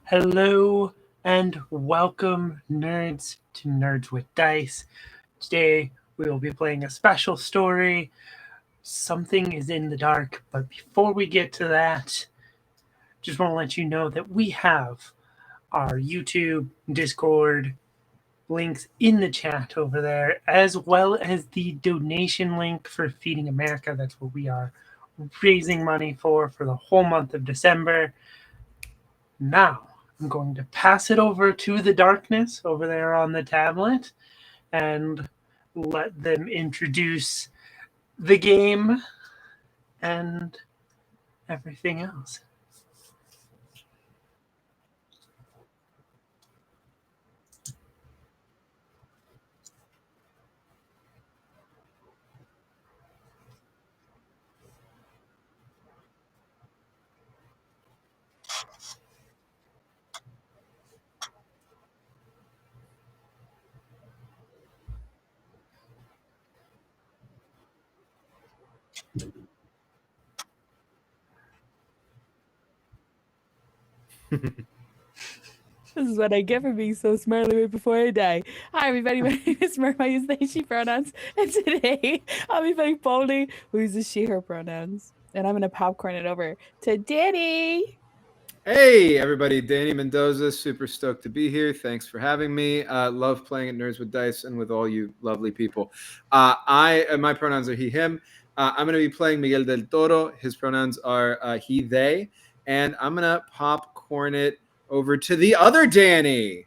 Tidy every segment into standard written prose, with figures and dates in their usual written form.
Hello and welcome, nerds, to Nerds with Dice. Today we will be playing a special story. Something is in the dark, but before we get to that, just want to let you know that we have our YouTube, Discord links in the chat over there, as well as the donation link for Feeding America. That's what we are raising money for the whole month of December. Now, I'm going to pass it over to the darkness over there on the tablet and let them introduce the game and everything else. This is what I get for being so smartly right before I die. Hi, everybody. My name is Murph. I use they, she pronouns. And today, I'll be playing Polly, who uses she, her pronouns. And I'm going to popcorn it over to Danny. Hey, everybody. Danny Mendoza. Super stoked to be here. Thanks for having me. Love playing at Nerds with Dice and with all you lovely people. My pronouns are he, him. I'm going to be playing Miguel del Toro. His pronouns are he, they. And I'm going to popcorn it over to the other Danny.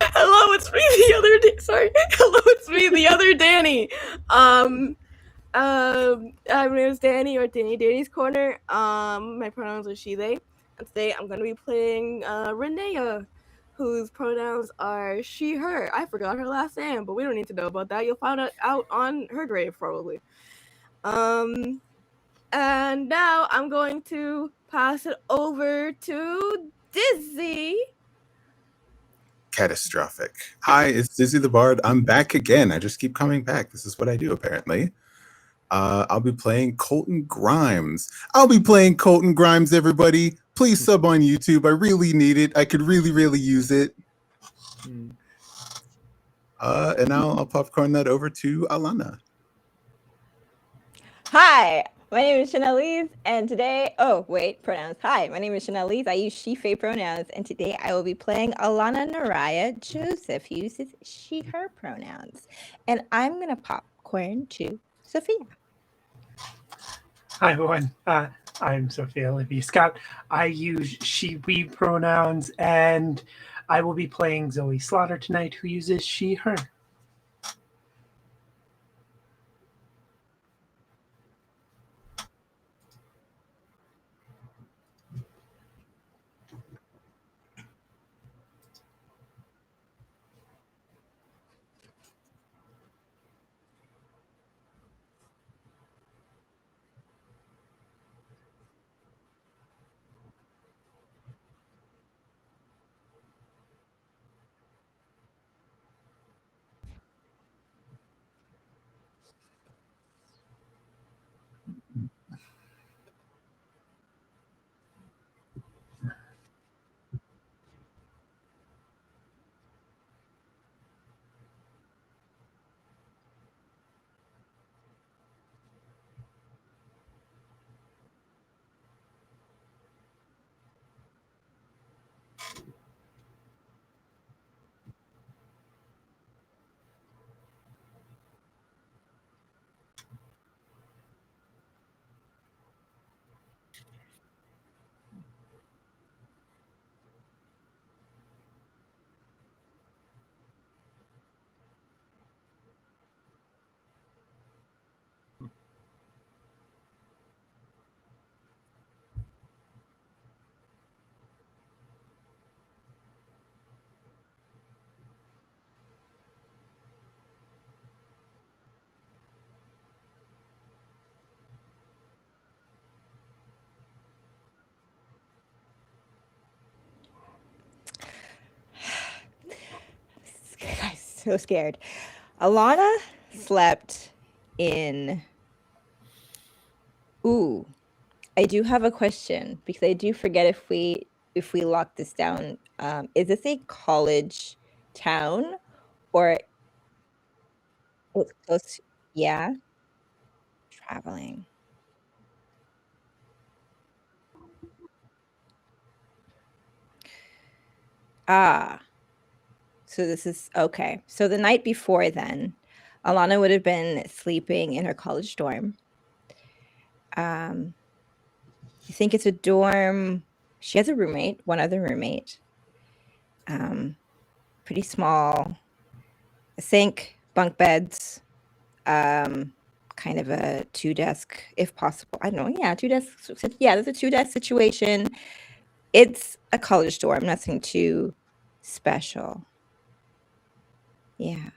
Hello, it's me, the other Sorry. Hello, it's me, the other Danny. My name is Danny, or Danny's Corner. My pronouns are she, they. And today I'm going to be playing Renea, whose pronouns are she, her. I forgot her last name, but we don't need to know about that. You'll find it out on her grave, probably. And now I'm going to pass it over to Dizzy. Catastrophic. Hi, it's Dizzy the Bard. I'm back again. I just keep coming back. This is what I do, apparently. I'll be playing Colton Grimes. Everybody. Please sub on YouTube. I really need it. I could really use it. And I'll popcorn that over to Alana. Hi, my name is Chanelise, and today, pronouns. Hi, my name is Chanelise. I use she, they pronouns, and today I will be playing Alana Naraya Joseph, who uses she, her pronouns. And I'm going to popcorn to Sophia. Hi, everyone. I'm Sophia Olivia Scott. I use she, we pronouns, and I will be playing Zoe Slaughter tonight, who uses she, her. Guys, so scared. Alana slept in... Ooh, I do have a question, because I do forget if we if we lock this down, is this a college town or it's close to, yeah, traveling. Ah, so this is okay. So the night before then, Alana would have been sleeping in her college dorm. I think it's a dorm. She has a roommate, one other roommate. Pretty small. A sink, bunk beds, kind of a 2-desk, if possible. I don't know. Yeah, 2-desk. Yeah, there's a 2-desk situation. It's a college dorm, nothing too special. Yeah.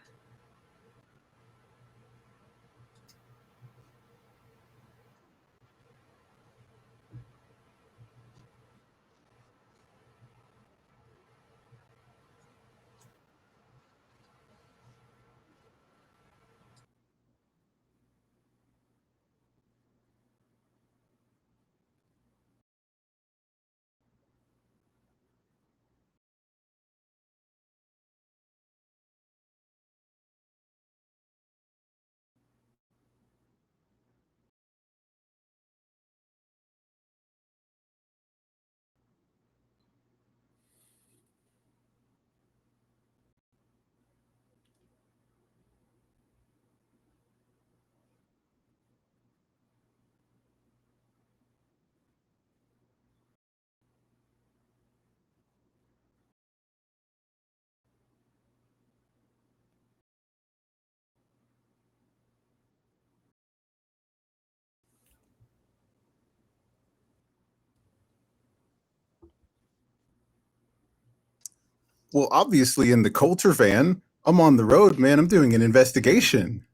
Well, obviously in the Coulter van, I'm on the road, man. I'm doing an investigation.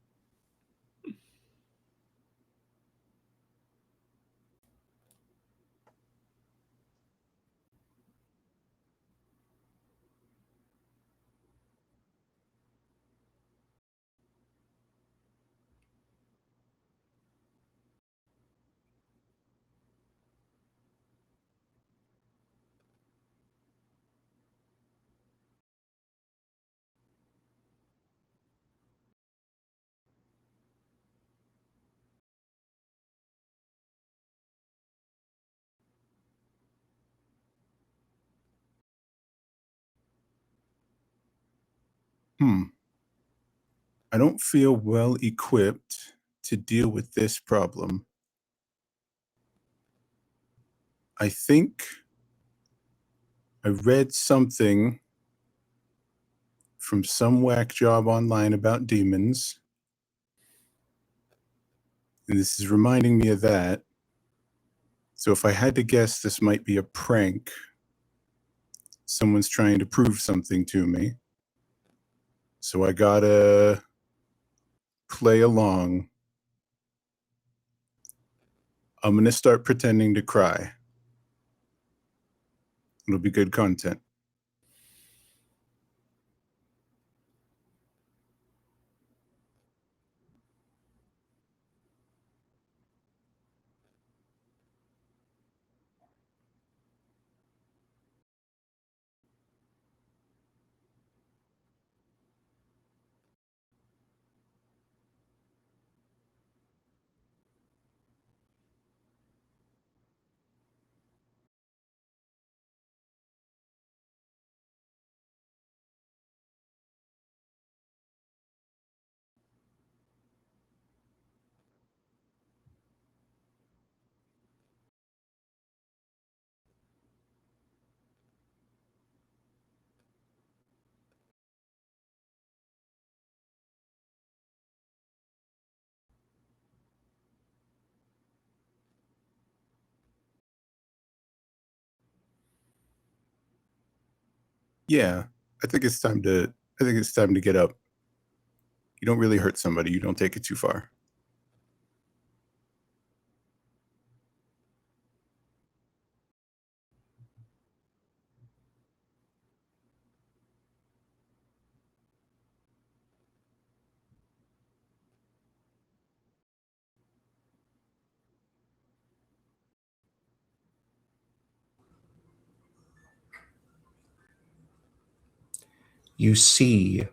I don't feel well equipped to deal with this problem. I think I read something from some whack job online about demons, and this is reminding me of that. So if I had to guess, this might be a prank. Someone's trying to prove something to me. So I gotta play along. I'm gonna start pretending to cry. It'll be good content. Yeah, I think it's time to get up. You don't really hurt somebody, you don't take it too far. You see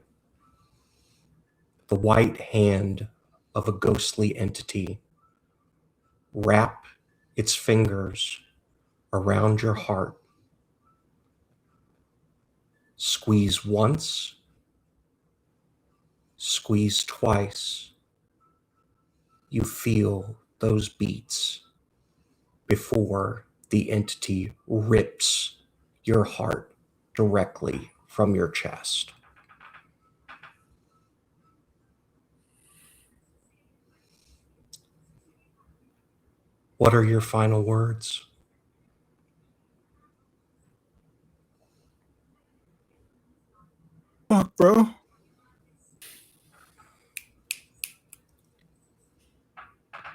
the white hand of a ghostly entity wrap its fingers around your heart. Squeeze once, squeeze twice. You feel those beats before the entity rips your heart directly from your chest. What are your final words? Fuck, bro.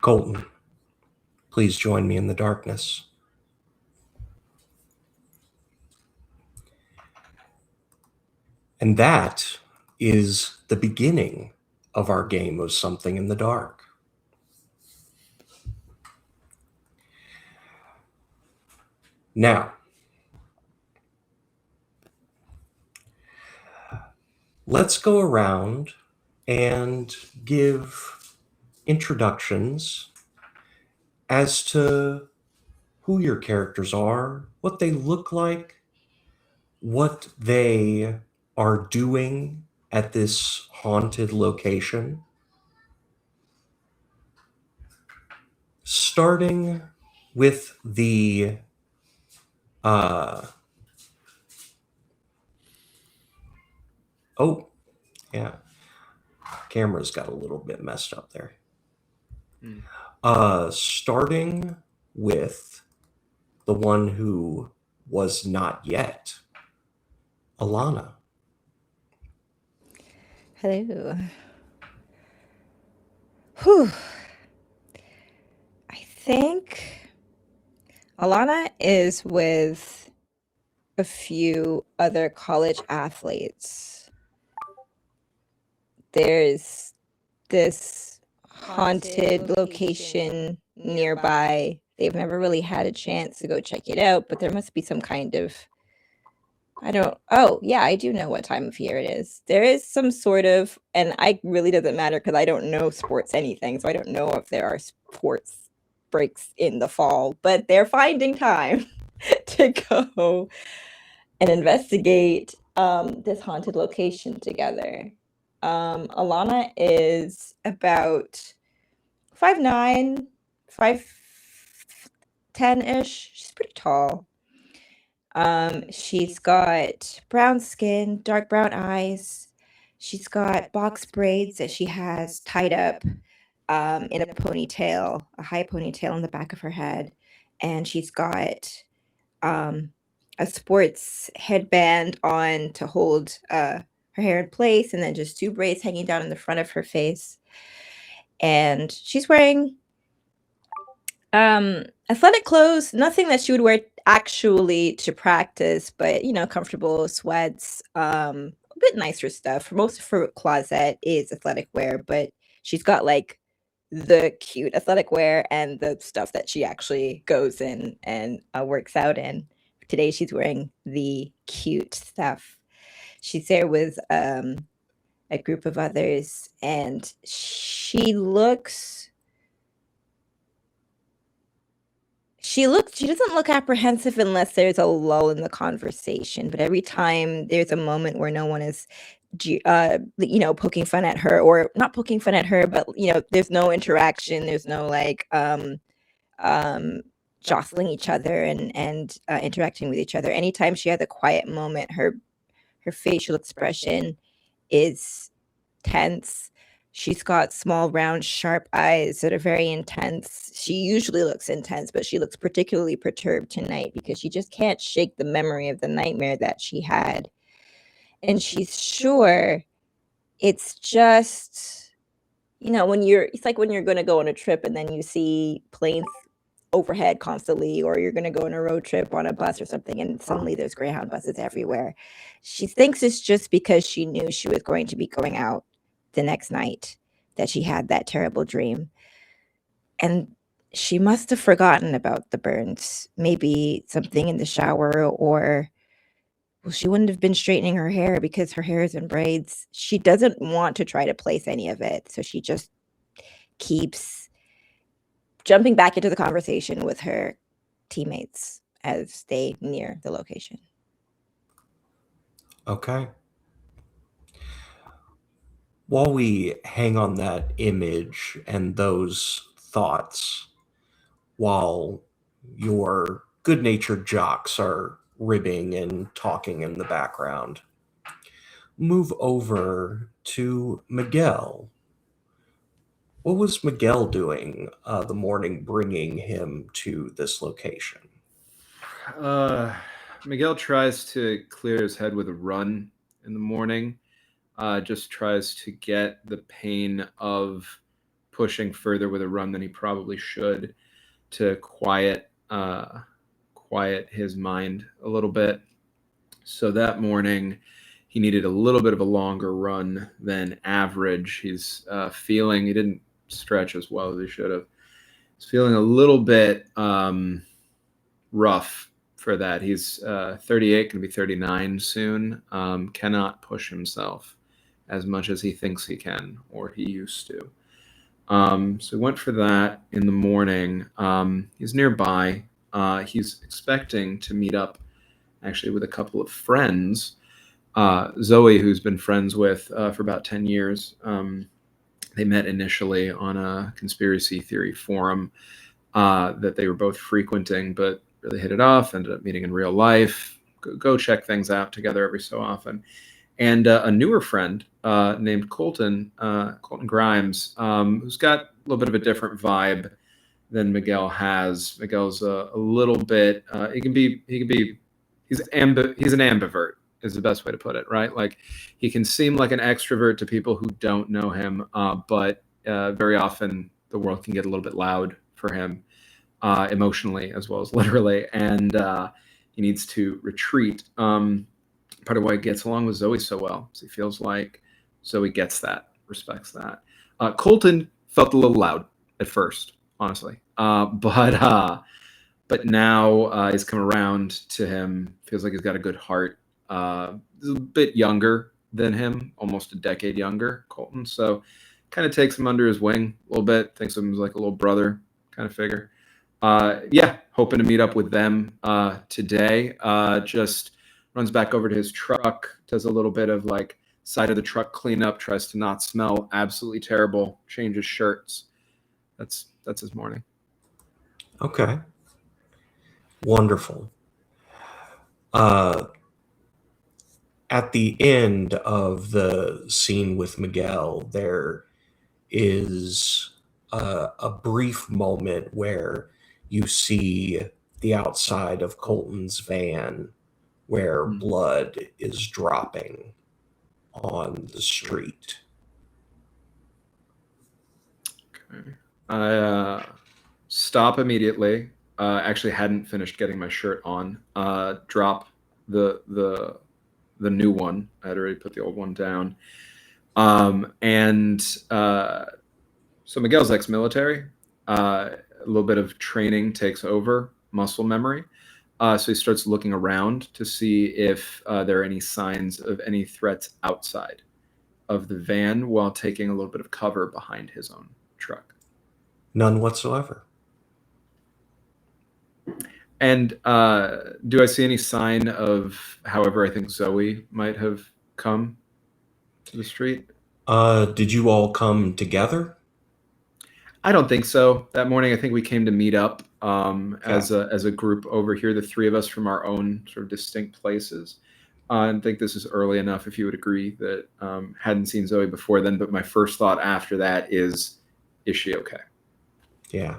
Colton, please join me in the darkness. And that is the beginning of our game of Something in the Dark. Now, let's go around and give introductions as to who your characters are, what they look like, what they are doing at this haunted location. Starting with the oh, yeah. Camera's got a little bit messed up there. Starting with the one who was not yet, Alana. Hello. Whew. I think Alana is with a few other college athletes. There's this haunted location nearby. They've never really had a chance to go check it out, but there must be some kind of, oh yeah, I do know what time of year it is. There is some sort of, and I really doesn't matter because I don't know sports anything, so I don't know if there are sports breaks in the fall, but they're finding time to go and investigate this haunted location together. Alana is about 5'9", 5'10"-ish. She's pretty tall. She's got brown skin, dark brown eyes. She's got box braids that she has tied up in a ponytail, a high ponytail in the back of her head. And she's got a sports headband on to hold her hair in place, and then just two braids hanging down in the front of her face. And she's wearing athletic clothes, nothing that she would wear actually to practice, but comfortable sweats, a bit nicer stuff. Most of her closet is athletic wear, but she's got like the cute athletic wear and the stuff that she actually goes in and works out in. Today she's wearing the cute stuff. She's there with a group of others, and she doesn't look apprehensive unless there's a lull in the conversation. But every time there's a moment where no one is, poking fun at her, or not poking fun at her, but there's no interaction. There's no jostling each other and interacting with each other. Anytime she has a quiet moment, her facial expression is tense. She's got small, round, sharp eyes that are very intense. She usually looks intense, but she looks particularly perturbed tonight because she just can't shake the memory of the nightmare that she had. And she's sure it's just, it's like when you're going to go on a trip and then you see planes overhead constantly, or you're going to go on a road trip on a bus or something, and suddenly there's Greyhound buses everywhere. She thinks it's just because she knew she was going to be going out the next night that she had that terrible dream. And she must have forgotten about the burns, maybe something in the shower or Well, she wouldn't have been straightening her hair because her hair is in braids. She doesn't want to try to place any of it. So she just keeps jumping back into the conversation with her teammates as they near the location. Okay. While we hang on that image and those thoughts, while your good-natured jocks are ribbing and talking in the background, move over to Miguel. What was Miguel doing the morning bringing him to this location? Miguel tries to clear his head with a run in the morning. Just tries to get the pain of pushing further with a run than he probably should to quiet his mind a little bit. So that morning, he needed a little bit of a longer run than average. He's feeling, he didn't stretch as well as he should have. He's feeling a little bit rough for that. He's 38, going to be 39 soon. Cannot push himself as much as he thinks he can, or he used to. So he went for that in the morning. He's nearby. He's expecting to meet up actually with a couple of friends. Zoe, who's been friends with for about 10 years. They met initially on a conspiracy theory forum that they were both frequenting, but really hit it off, ended up meeting in real life, go check things out together every so often. And a newer friend named Colton Grimes, who's got a little bit of a different vibe than Miguel has. Miguel's a little bit, he's an ambivert is the best way to put it, right? Like he can seem like an extrovert to people who don't know him, but very often the world can get a little bit loud for him emotionally as well as literally, and he needs to retreat. Part of why he gets along with Zoe so well is he feels like Zoe gets that, respects that. Colton felt a little loud at first, honestly, but now he's come around to him. Feels like he's got a good heart. He's a bit younger than him, almost a decade younger, Colton. So kind of takes him under his wing a little bit. Thinks of him as like a little brother kind of figure. Hoping to meet up with them today. Just runs back over to his truck, does a little bit of like side of the truck cleanup, tries to not smell absolutely terrible, changes shirts. That's his morning. Okay. Wonderful. At the end of the scene with Miguel, there is a brief moment where you see the outside of Colton's van where blood is dropping on the street. Okay. I stop immediately. Actually hadn't finished getting my shirt on. Drop the new one. I had already put the old one down. So Miguel's ex-military. A little bit of training takes over muscle memory. So he starts looking around to see if there are any signs of any threats outside of the van while taking a little bit of cover behind his own truck. None whatsoever. And do I see any sign of, however, I think Zoe might have come to the street? Did you all come together? I don't think so. That morning, I think we came to meet up as a group over here, the three of us from our own sort of distinct places. I think this is early enough, if you would agree, that hadn't seen Zoe before then. But my first thought after that is she okay? Yeah.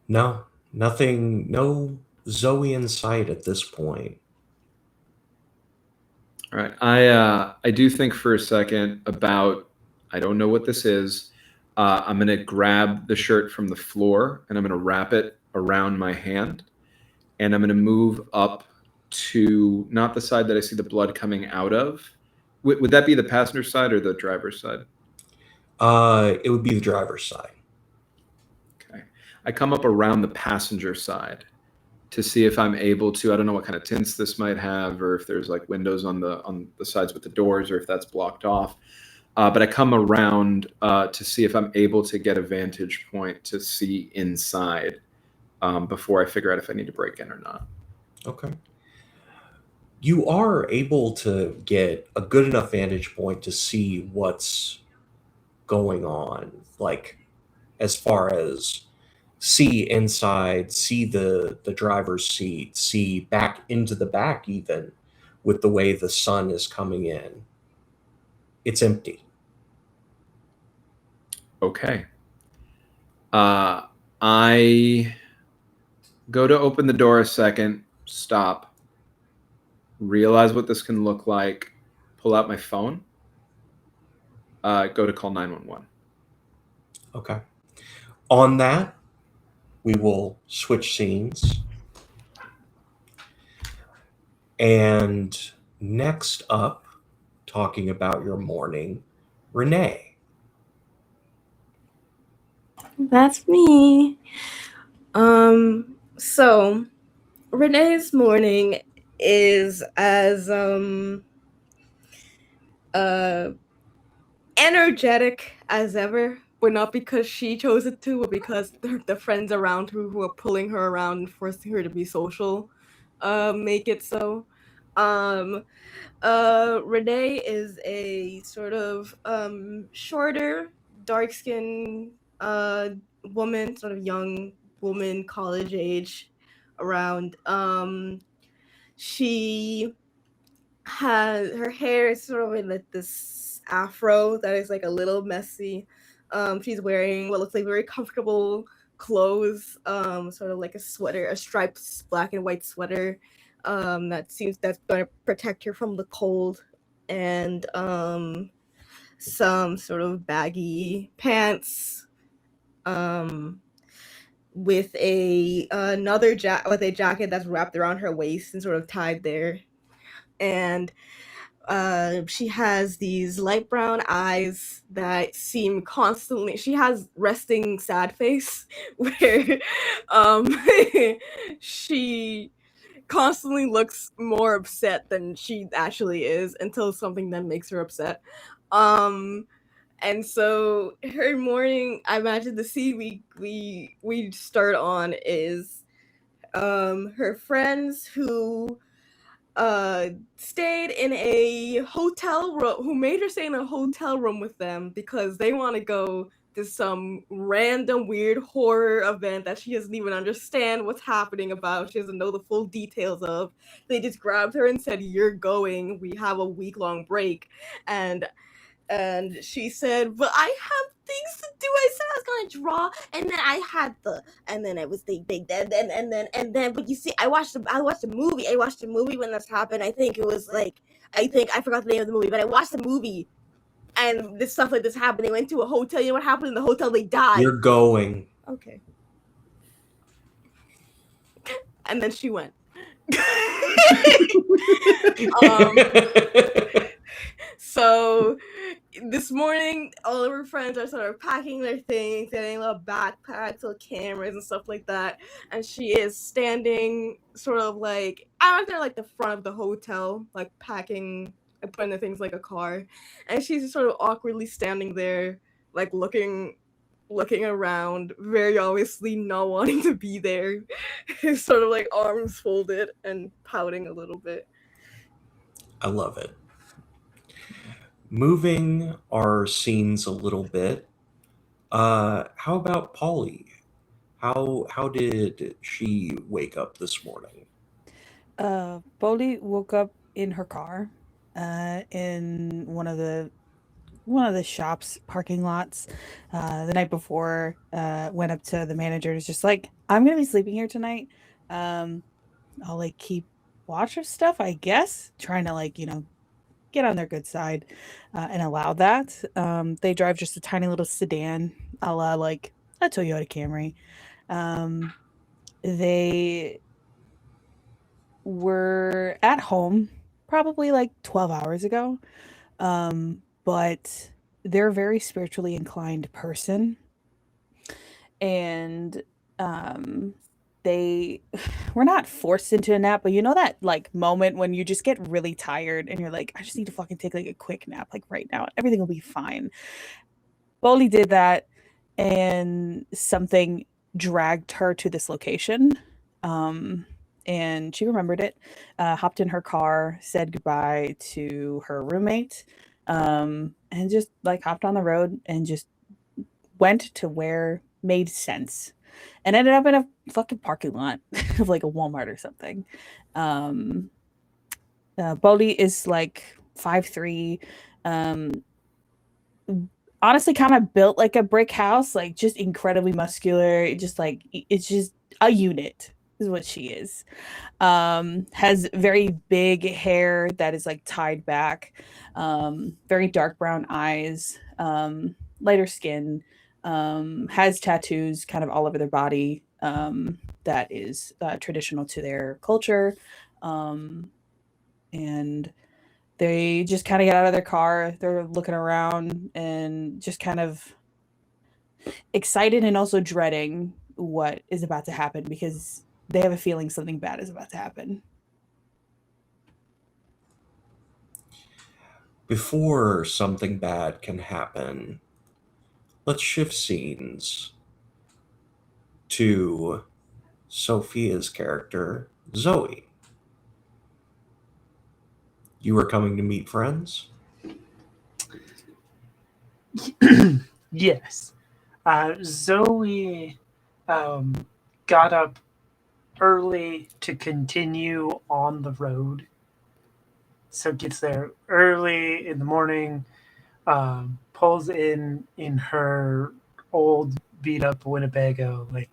No, nothing, no Zoe in sight at this point. All right. I do think for a second about, I don't know what this is. I'm going to grab the shirt from the floor and I'm going to wrap it around my hand. And I'm going to move up to not the side that I see the blood coming out of. Would that be the passenger side or the driver's side? It would be the driver's side. Okay. I come up around the passenger side to see if I'm able to. I don't know what kind of tints this might have, or if there's like windows on the sides with the doors, or if that's blocked off. But I come around to see if I'm able to get a vantage point to see inside before I figure out if I need to break in or not. Okay. You are able to get a good enough vantage point to see what's going on, like as far as see inside, see the driver's seat, see back into the back, even with the way the sun is coming in. It's empty. Okay. I go to open the door a second, stop, realize what this can look like, pull out my phone, go to call 911. Okay. On that, we will switch scenes. And next up, talking about your morning, Renee. That's me. So Renee's morning is as energetic as ever, but not because she chose it to, but because the friends around her who are pulling her around and forcing her to be social make it so. Renee is a sort of shorter, dark-skinned woman, sort of young woman, college age, around. She has her hair is sort of in like this afro that is like a little messy. She's wearing what looks like very comfortable clothes, sort of like a sweater, a striped black and white sweater, that's going to protect her from the cold, and some sort of baggy pants, with another jacket that's wrapped around her waist and sort of tied there, and she has these light brown eyes that seem constantly. She has resting sad face, where she constantly looks more upset than she actually is until something then makes her upset. And so her morning, I imagine the scene we start on is her friends who stayed in a hotel room, who made her stay in a hotel room with them because they want to go to some random weird horror event that she doesn't even understand what's happening about. She doesn't know the full details of. They just grabbed her and said, "You're going. We have a week-long break." And she said, "But I have things to do. I said I was gonna draw, and then I had and then it was the big, and then. But you see, I watched the movie. I watched the movie when this happened. I think I forgot the name of the movie, but I watched the movie, and this stuff like this happened. They went to a hotel. You know what happened in the hotel? They died." You're going. Okay. And then she went. So this morning, all of her friends are sort of packing their things, getting little backpacks, little cameras and stuff like that. And she is standing sort of like out there, like the front of the hotel, like packing and putting the things like a car. And she's just sort of awkwardly standing there, like looking around, very obviously not wanting to be there. Sort of like arms folded and pouting a little bit. I love it. Moving our scenes a little bit, how about Polly? How did she wake up this morning? Polly woke up in her car, in one of the shop's parking lots, the night before. Went up to the manager and was just like, "I'm gonna be sleeping here tonight. I'll like keep watch of stuff, I guess." Trying to like, get on their good side, and allow that. They drive just a tiny little sedan, a la like a Toyota Camry. They were at home probably like 12 hours ago, but they're a very spiritually inclined person, and they were not forced into a nap, but you know that like moment when you just get really tired and you're like, I just need to fucking take like a quick nap, like right now. Everything will be fine. Boldy did that, and something dragged her to this location. And she remembered it, hopped in her car, said goodbye to her roommate, and just like hopped on the road and just went to where made sense and ended up in a fucking parking lot of like a Walmart or something. Boldy is like 5'3", honestly kind of built like a brick house, like just incredibly muscular. Just like it's just a unit is what she is. Has very big hair that is like tied back, very dark brown eyes, lighter skin, has tattoos kind of all over their body, that is traditional to their culture. And they just kind of get out of their car. They're looking around and just kind of excited and also dreading what is about to happen because they have a feeling something bad is about to happen. Before something bad can happen, let's shift scenes to Sophia's character, Zoe. You were coming to meet friends? Yes. Zoe got up early to continue on the road. So gets there early in the morning, pulls in her old beat up Winnebago. Like,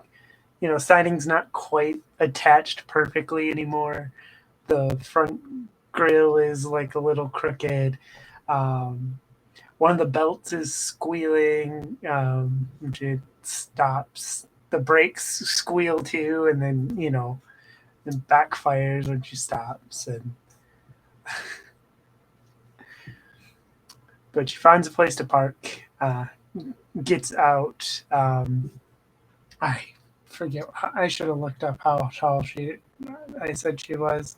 you know, siding's not quite attached perfectly anymore. The front grill is like a little crooked. One of the belts is squealing, which it stops. The brakes squeal too, and then, you know, it backfires when she stops. And but she finds a place to park, gets out. I forget. I should have looked up how tall I said she was.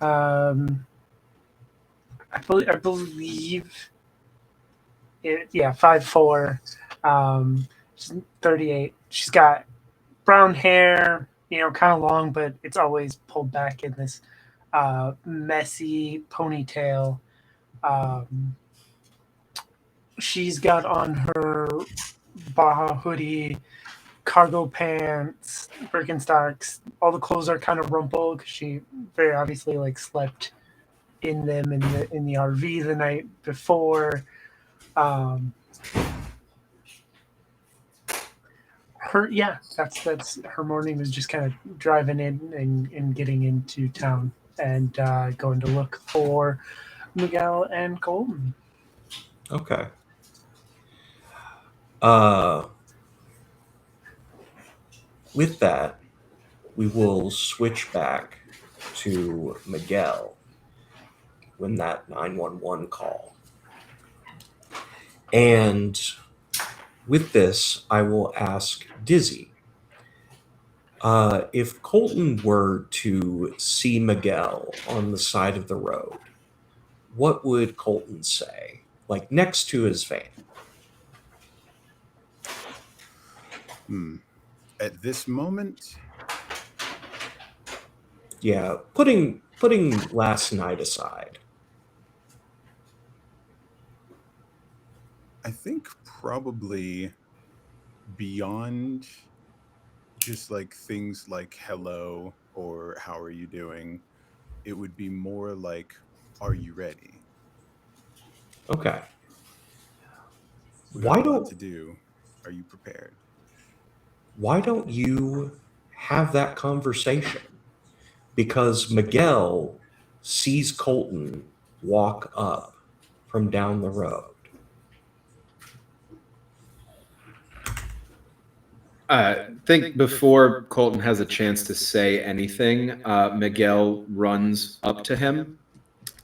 I believe. Yeah, 5'4". She's 38. She's got brown hair, you know, kind of long, but it's always pulled back in this messy ponytail. She's got on her Baja hoodie, cargo pants, Birkenstocks. All the clothes are kind of rumpled because she very obviously like slept in them in the RV the night before. That's her morning was just kind of driving in and getting into town and going to look for Miguel and Colton. Okay. With that, we will switch back to Miguel when that 911 call. And with this, I will ask Dizzy, if Colton were to see Miguel on the side of the road, what would Colton say? Like next to his van. At this moment? Yeah, putting last night aside. I think probably beyond just like things like hello or how are you doing, it would be more like, are you ready? Okay. We got a lot to do. Are you prepared? Why don't you have that conversation? Because Miguel sees Colton walk up from down the road. I think before Colton has a chance to say anything, Miguel runs up to him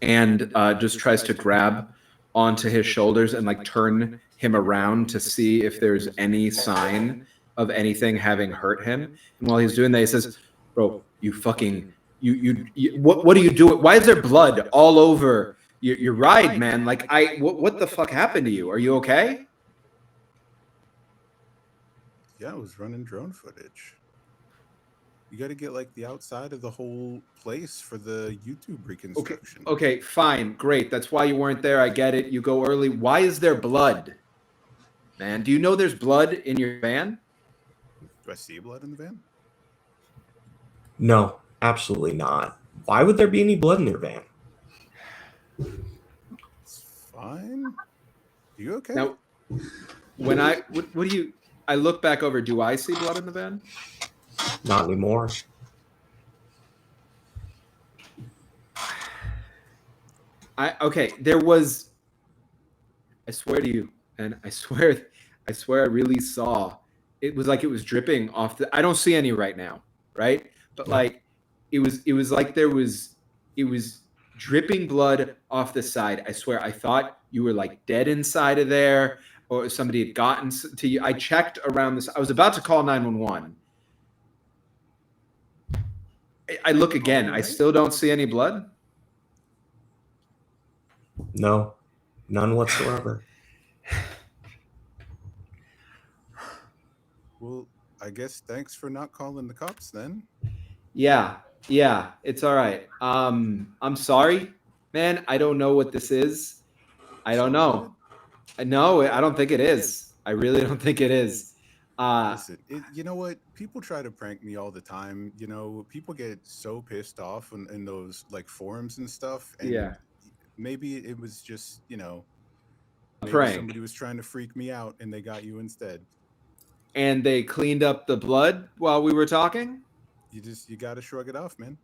and just tries to grab onto his shoulders and like turn him around to see if there's any sign of anything having hurt him. And while he's doing that, he says, "Bro, you fucking you what are you doing? Why is there blood all over your ride, man? Like what the fuck happened to you? Are you okay?" Yeah, I was running drone footage. You got to get like the outside of the whole place for the YouTube reconstruction. Okay, fine, great. That's why you weren't there. I get it. You go early. Why is there blood? Man, do you know there's blood in your van? Do I see blood in the van? No, absolutely not. Why would there be any blood in their van? It's fine. You okay? Now, when what do you? I look back over. Do I see blood in the van? Not anymore. Okay. There was. I swear to you, and I swear I really saw. It was like it was dripping off the. I don't see any right now, right? But like, it was like it was dripping blood off the side. I swear, I thought you were like dead inside of there, or somebody had gotten to you. I checked around this. I was about to call 911. I look again. I still don't see any blood. No, none whatsoever. Well, I guess thanks for not calling the cops then. Yeah, it's all right. I'm sorry, man. I don't know what this is. I don't know. No, I don't think it is. I really don't think it is. Listen, you know what? People try to prank me all the time. You know, people get so pissed off in those like forums and stuff. And Yeah. maybe it was just, you know, A maybe prank. somebody was trying to freak me out and they got you instead. And they cleaned up the blood while we were talking. You got to shrug it off, man.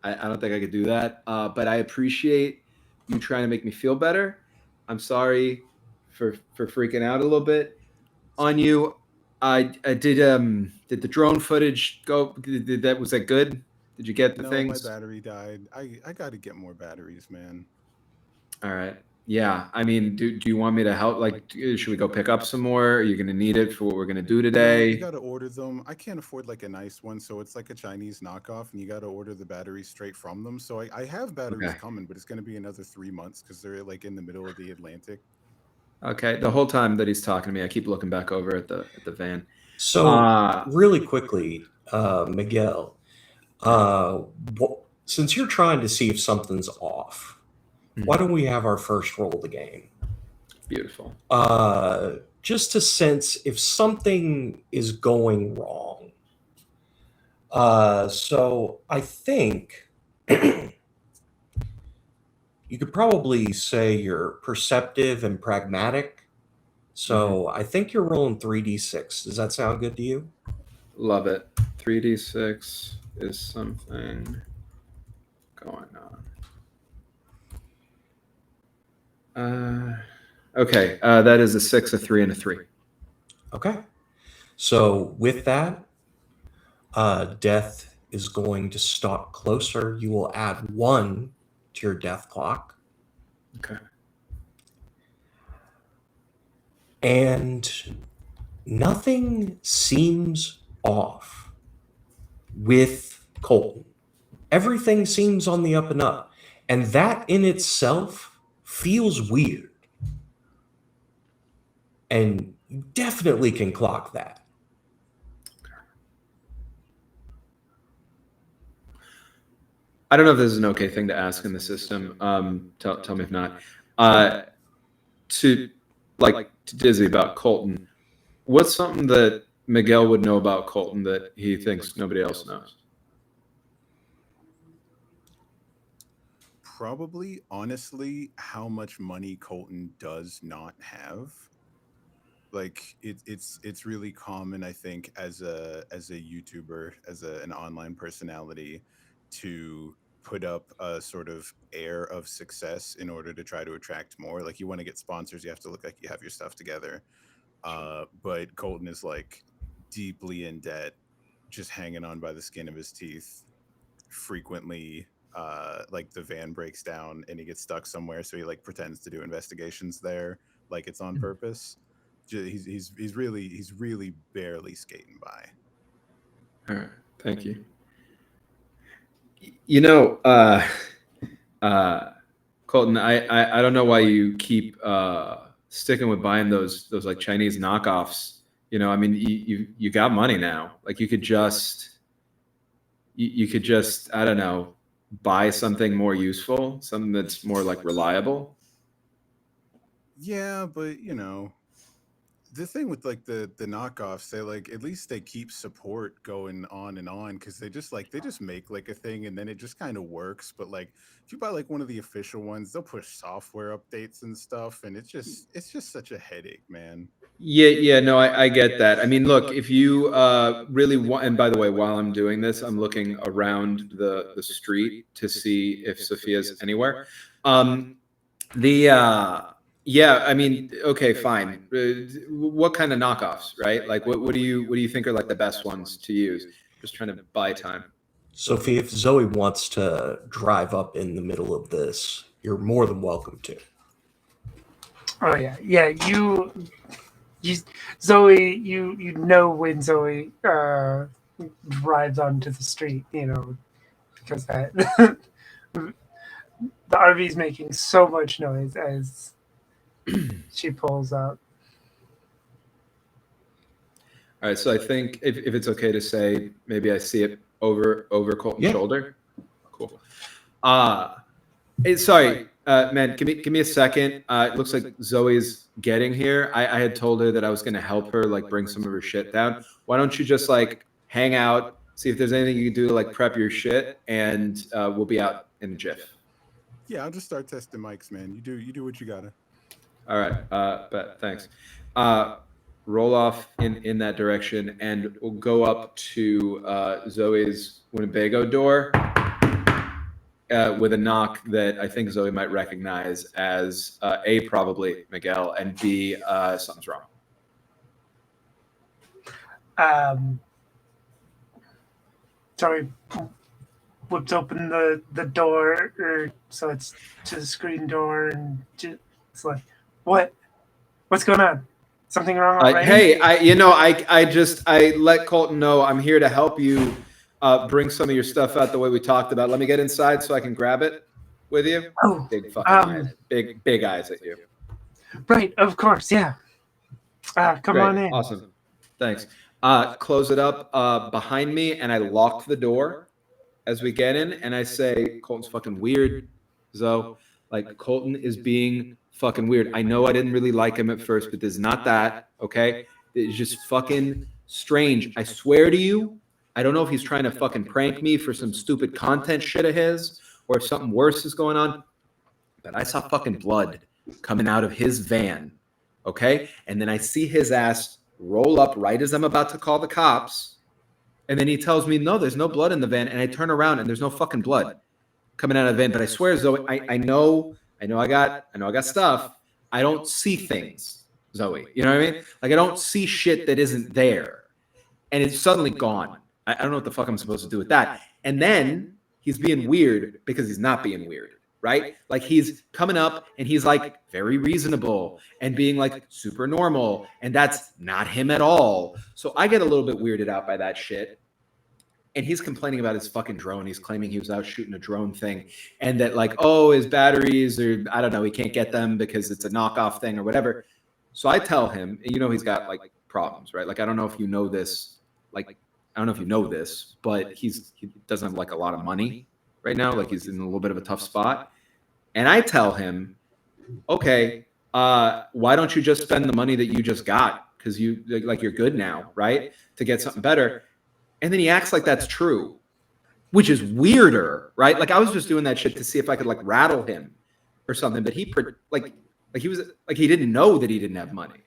I don't think I could do that. But I appreciate you trying to make me feel better. I'm sorry for freaking out a little bit on you. I did the drone footage go? Was that good? Did you get the No, things? my battery died. I got to get more batteries, man. All right. Yeah. I mean, do you want me to help? Like, should we go pick up some more? Are you going to need it for what we're going to do You today? got to order them. I can't afford like a nice one, so it's like a Chinese knockoff, and you got to order the batteries straight from them. So I have batteries Okay. coming, but it's going to be another 3 months because they're like in the middle of the Atlantic. Okay. The whole time that he's talking to me, I keep looking back over at the van. So, really quickly, Miguel, since you're trying to see if something's off, why don't we have our first roll of the game? Beautiful. Just to sense if something is going wrong. So I think you could probably say you're perceptive and pragmatic. So I think you're rolling 3d6. Does that sound good to you? Love it. 3d6 is something going on. Okay. That is a 6, a 3, and a 3. Okay. So with that, death is going to stalk closer. You will add 1 to your death clock. Okay. And nothing seems off with Colton. Everything seems on the up and up. And that in itself feels weird. And you definitely can clock that. I don't know if this is an okay thing to ask in the system. Tell me if not. To Dizzy about Colton, what's something that Miguel would know about Colton that he thinks nobody else knows? Probably, honestly, how much money Colton does not have. Like it's really common, I think, as a YouTuber, as an online personality, to put up a sort of air of success in order to try to attract more. Like, you want to get sponsors, you have to look like you have your stuff together. But Colton is like deeply in debt, just hanging on by the skin of his teeth. Frequently, like the van breaks down and he gets stuck somewhere, so he like pretends to do investigations there, like it's on purpose. he's really barely skating by. All right, thank you. You know, Colton, I don't know why you keep sticking with buying those like Chinese knockoffs. You know, I mean, you got money now. Like you could just I don't know, buy something more useful, something that's more like reliable. Yeah, but you know, the thing with like the knockoffs, they like at least they keep support going on and on because they just make like a thing and then it just kind of works. But like if you buy like one of the official ones, they'll push software updates and stuff, and it's just such a headache, man. Yeah, no, I get that. I mean, look, if you really want, and by the way, while I'm doing this, I'm looking around the street to see if Sophia's anywhere. Yeah, I mean, okay, fine. What kind of knockoffs, right? Like, what do you think are like the best ones to use? Just trying to buy time. Sophie, if Zoe wants to drive up in the middle of this, you're more than welcome to. Oh yeah. You Zoe, you know when Zoe drives onto the street, you know, because that the RV's making so much noise as she pulls up. All right, so I think if it's okay to say, maybe I see it over Colton's shoulder. Cool. Sorry, man, give me a second. It looks like Zoe's getting here. I had told her that I was going to help her like bring some of her shit down. Why don't you just like hang out, see if there's anything you can do to like prep your shit, and we'll be out in a jiff. Yeah, I'll just start testing mics, man. You do what you gotta. All right, but thanks. Roll off in that direction, and we'll go up to Zoe's Winnebago door with a knock that I think Zoe might recognize as A, probably Miguel, and B, something's wrong. Sorry, whips open the door, so it's to the screen door, and it's like, what's going on? Something wrong already? Hey, I let Colton know I'm here to help you bring some of your stuff out the way we talked about. Let me get inside so I can grab it with you. Oh, big fucking eyes. Big eyes at you. Right, of course, yeah. Come Great, on in. Awesome. Thanks. Close it up behind me, and I lock the door as we get in, and I say, Colton's fucking weird, Zoe. Like, Colton is being fucking weird. I know I didn't really like him at first, but there's not that, okay? It's just fucking strange. I swear to you, I don't know if he's trying to fucking prank me for some stupid content shit of his, or if something worse is going on, but I saw fucking blood coming out of his van, okay? And then I see his ass roll up right as I'm about to call the cops, and then he tells me, no, there's no blood in the van, and I turn around and there's no fucking blood coming out of the van. But I swear, Zoe, I know I got stuff. I don't see things, Zoe. You know what I mean? Like, I don't see shit that isn't there. And it's suddenly gone. I don't know what the fuck I'm supposed to do with that. And then he's being weird because he's not being weird, right? Like, he's coming up and he's like very reasonable and being like super normal. And that's not him at all. So I get a little bit weirded out by that shit. And he's complaining about his fucking drone. He's claiming he was out shooting a drone thing, and that like, oh, his batteries, or I don't know, he can't get them because it's a knockoff thing or whatever. So I tell him, you know, he's got like problems, right? Like, I don't know if you know this, like, I don't know if you know this, but he doesn't have like a lot of money right now. Like, he's in a little bit of a tough spot. And I tell him, okay, why don't you just spend the money that you just got? Because you like, you're good now, right? To get something better. And then he acts like that's true, which is weirder, right? Like, I was just doing that shit to see if I could like rattle him or something, but he he was like, he didn't know that he didn't have money.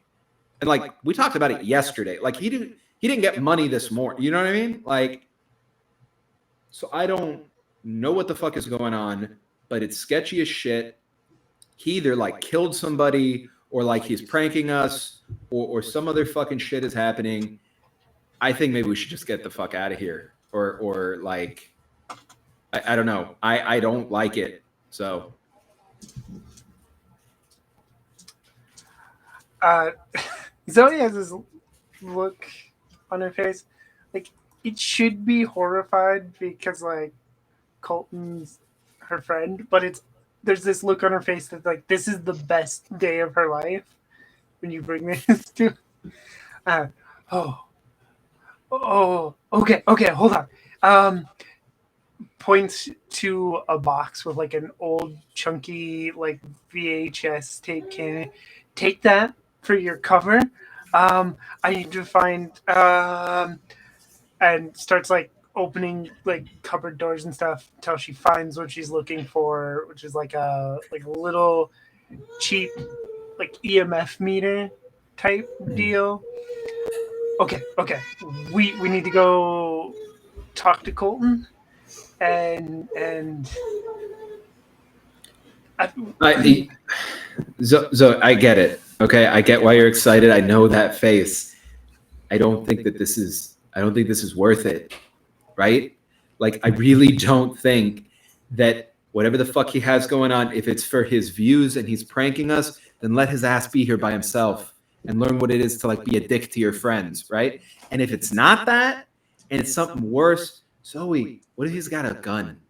And like, we talked about it yesterday. Like, he didn't get money this morning. You know what I mean? Like, so I don't know what the fuck is going on, but it's sketchy as shit. He either like killed somebody, or like he's pranking us, or some other fucking shit is happening. I think maybe we should just get the fuck out of here, or like, I don't know. I don't like it. So, Zoe has this look on her face, like it should be horrified because like Colton's her friend, but there's this look on her face that like this is the best day of her life when you bring this to. Oh, okay, hold on. Points to a box with like an old chunky like VHS tape can. Take that for your cover. I need to find and starts like opening like cupboard doors and stuff until she finds what she's looking for, which is like a little cheap like EMF meter type deal. Okay. We need to go talk to Colton and So I get it. Okay, I get why you're excited. I know that face. I don't think this is worth it, right? Like I really don't think that whatever the fuck he has going on, if it's for his views and he's pranking us, then let his ass be here by himself and learn what it is to like be a dick to your friends, right? And if it's not that, and it's something worse, Zoe, what if he's got a gun?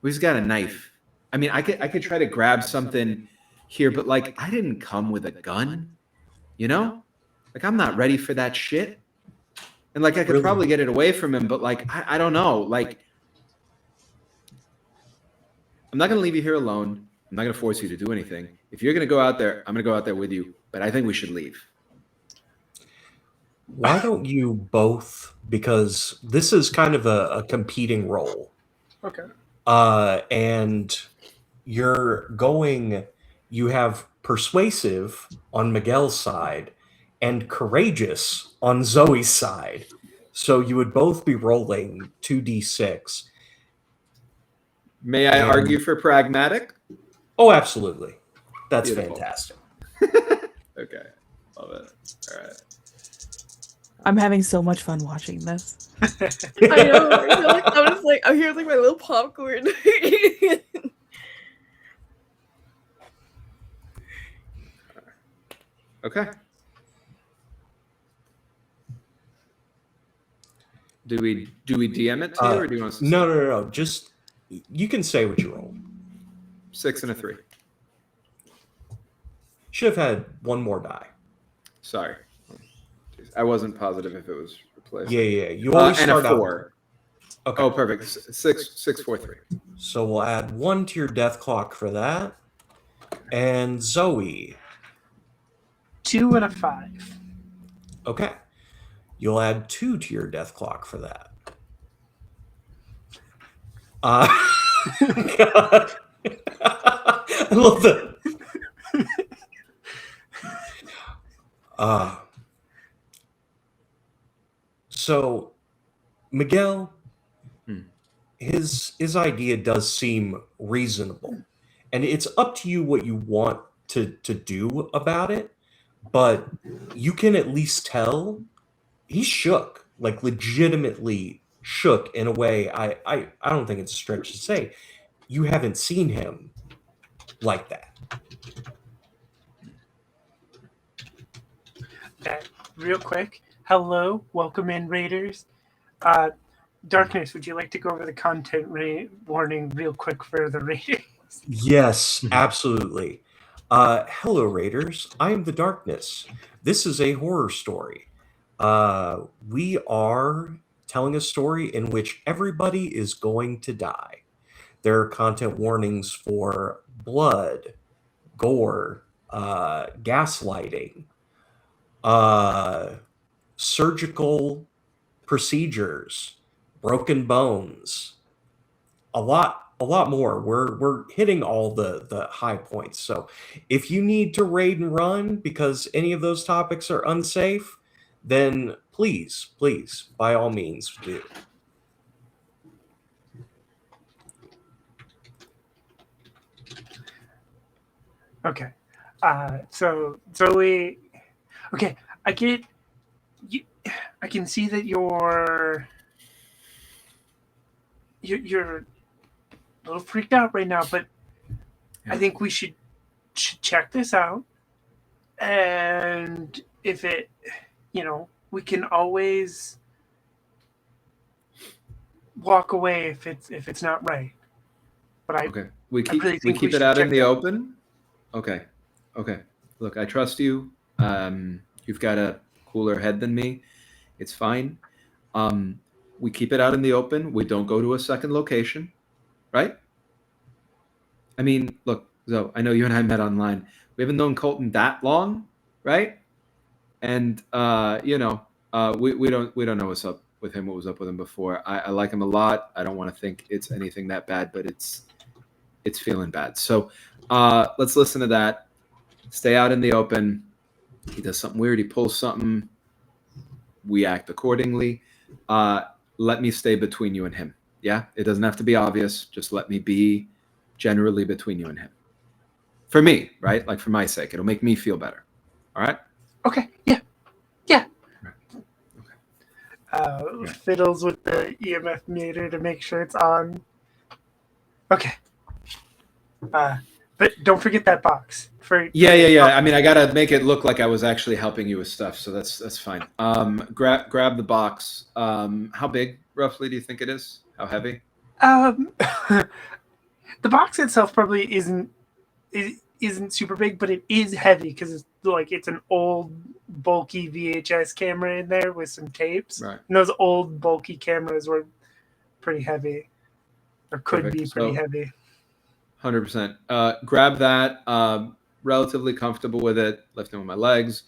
What if he's got a knife? I mean, I could try to grab something here, but like I didn't come with a gun, you know? Like I'm not ready for that shit. And like I could probably get it away from him, but like I don't know. Like I'm not gonna leave you here alone. I'm not gonna force you to do anything. If you're gonna go out there, I'm gonna go out there with you. But I think we should leave. Why don't you both? Because this is kind of a competing role. okay. And you have persuasive on Miguel's side and courageous on Zoe's side. So you would both be rolling 2d6. May I argue for pragmatic? Oh, absolutely. That's Beautiful. fantastic. Okay. Love it. All right. I'm having so much fun watching this. I know. I feel like I'm just like I'm here with like my little popcorn. Okay. Do we DM it to you, or do you want us to No. Just you can say what you roll. 6 and a 3? Should have had one more die. Sorry. Jeez, I wasn't positive if it was replaced. Yeah. You always and start a 4. out. Okay. Oh, perfect. 6, 4, 3. So we'll add 1 to your death clock for that. And Zoe. 2 and a 5. Okay. You'll add 2 to your death clock for that. God. I love that. So Miguel, his idea does seem reasonable, and it's up to you what you want to do about it. But you can at least tell he's shook, like legitimately shook in a way I don't think it's a stretch to say. You haven't seen him like that. Real quick, hello, welcome in, Raiders. Darkness, would you like to go over the content warning real quick for the Raiders? Yes, absolutely. Hello, Raiders. I am the Darkness. This is a horror story. We are telling a story in which everybody is going to die. There are content warnings for blood, gore, gaslighting, surgical procedures, broken bones, a lot more. We're hitting all the high points. So if you need to raid and run because any of those topics are unsafe, then please, by all means, do. Okay. So Zoe, okay, I get you. I can see that you're a little freaked out right now, but I think we should check this out, and if it, we can always walk away if it's not right. But Okay. We I really keep think we it should out in check the it. open. Okay. Okay. Look, I trust you. You've got a cooler head than me. It's fine. We keep it out in the open. We don't go to a second location, right? I mean, look, Zoe, I know you and I met online. We haven't known Colton that long, right? And we don't know what's up with him, what was up with him before. I like him a lot. I don't want to think it's anything that bad, but it's feeling bad. So let's listen to that. Stay out in the open. He does something weird. He pulls something. We act accordingly. Let me stay between you and him. Yeah, it doesn't have to be obvious. Just let me be generally between you and him. For me, right? Like for my sake, it'll make me feel better. All right. Okay. Yeah. Yeah. Okay. Fiddles with the EMF meter to make sure it's on. Okay. But don't forget that box. Yeah. I mean, I gotta make it look like I was actually helping you with stuff, so that's fine. Grab the box. How big roughly do you think it is? How heavy? The box itself probably isn't super big, but it is heavy because it's an old bulky VHS camera in there with some tapes. Right. And those old bulky cameras were pretty heavy, or could Perfect. be pretty heavy. 100%. Grab that. Relatively comfortable with it. Lifting with my legs,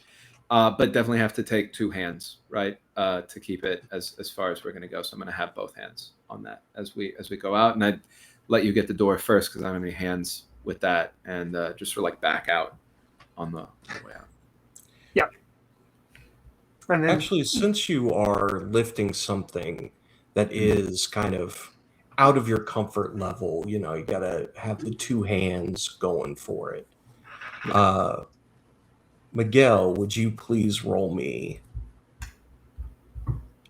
but definitely have to take two hands, right, to keep it as far as we're going to go. So I'm going to have both hands on that as we go out, and I'd let you get the door first because I don't have any hands with that, and just sort of back out on the way out. Yeah. And then, Actually, since you are lifting something that is kind of out of your comfort level, you gotta have the two hands going for it. Miguel, would you please roll me?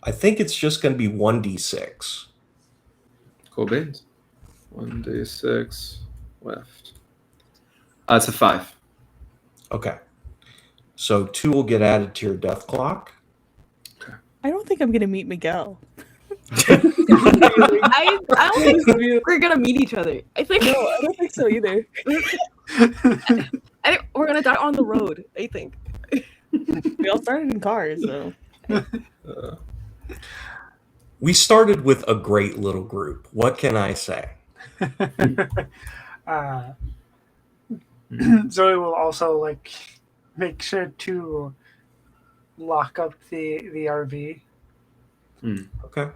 I think it's just going to be 1d6. Cool beans. 1d6 left. It's a 5. Okay. So 2 will get added to your death clock. I don't think I'm gonna meet Miguel. I don't think we're gonna meet each other. I think No, I don't think so either. I think we're gonna die on the road. I think. We all started in cars, so. We started with a great little group. What can I say? Zoe will also make sure to lock up the RV. Okay.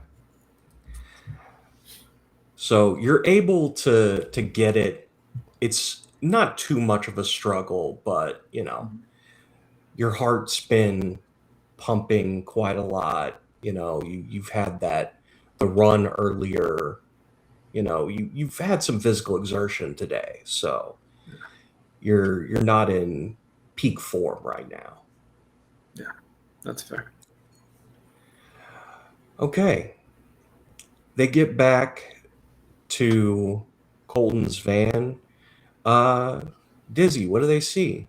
So you're able to get it. It's not too much of a struggle, but your heart's been pumping quite a lot. You've had the run earlier. You've had some physical exertion today, so you're not in peak form right now. Yeah, that's fair. Okay. They get back to Colton's van. Dizzy, what do they see?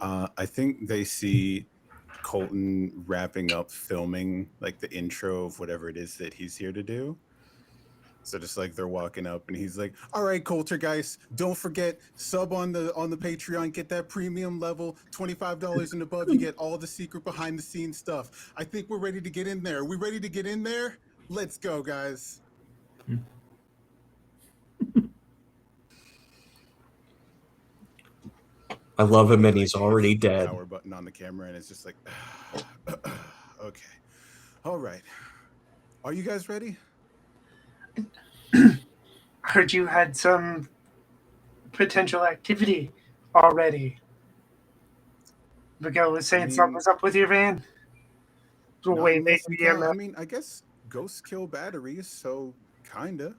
I think they see Colton wrapping up filming the intro of whatever it is that he's here to do. So just they're walking up and he's like, "All right, Coultergeist, don't forget, sub on the Patreon, get that premium level, $25 and above, you get all the secret behind the scenes stuff. I think we're ready to get in there. Are we ready to get in there? Let's go, guys." I love him and he's already The dead. power button on the camera and it's just okay. All right. Are you guys ready? Heard you had some potential activity already. Miguel was saying something was up with your van. Not Wait, unless maybe I'm telling- I guess ghosts kill batteries, so kinda.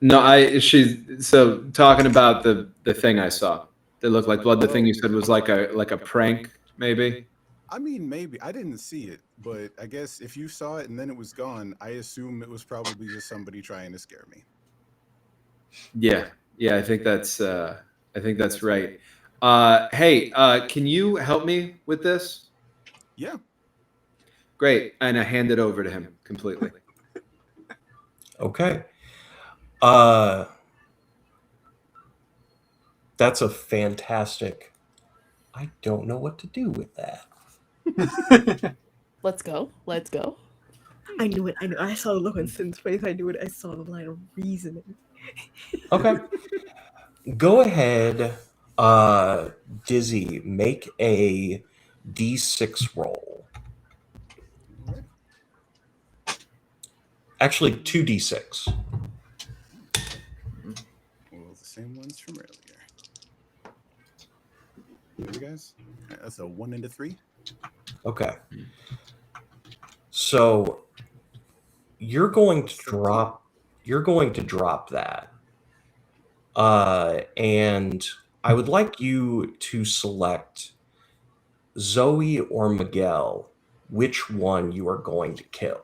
No, she's so talking about the thing I saw. That looked like blood. The thing you said was like a prank, maybe. I mean, maybe. I didn't see it, but I guess if you saw it and then it was gone, I assume it was probably just somebody trying to scare me. Yeah, I think that's right. Hey, can you help me with this? Yeah. Great. And I hand it over to him completely. Okay. That's a fantastic. I don't know what to do with that. Let's go. Let's go. I knew it. I knew. I saw the look on Sin's face. I knew it. I saw the line of reasoning. Okay. Go ahead, Dizzy, make a D6 roll. Actually, 2D6. Well, the same ones from earlier. There you guys. That's a 1 and a 3. Okay. So you're going to drop that. And I would like you to select Zoe or Miguel, which one you are going to kill.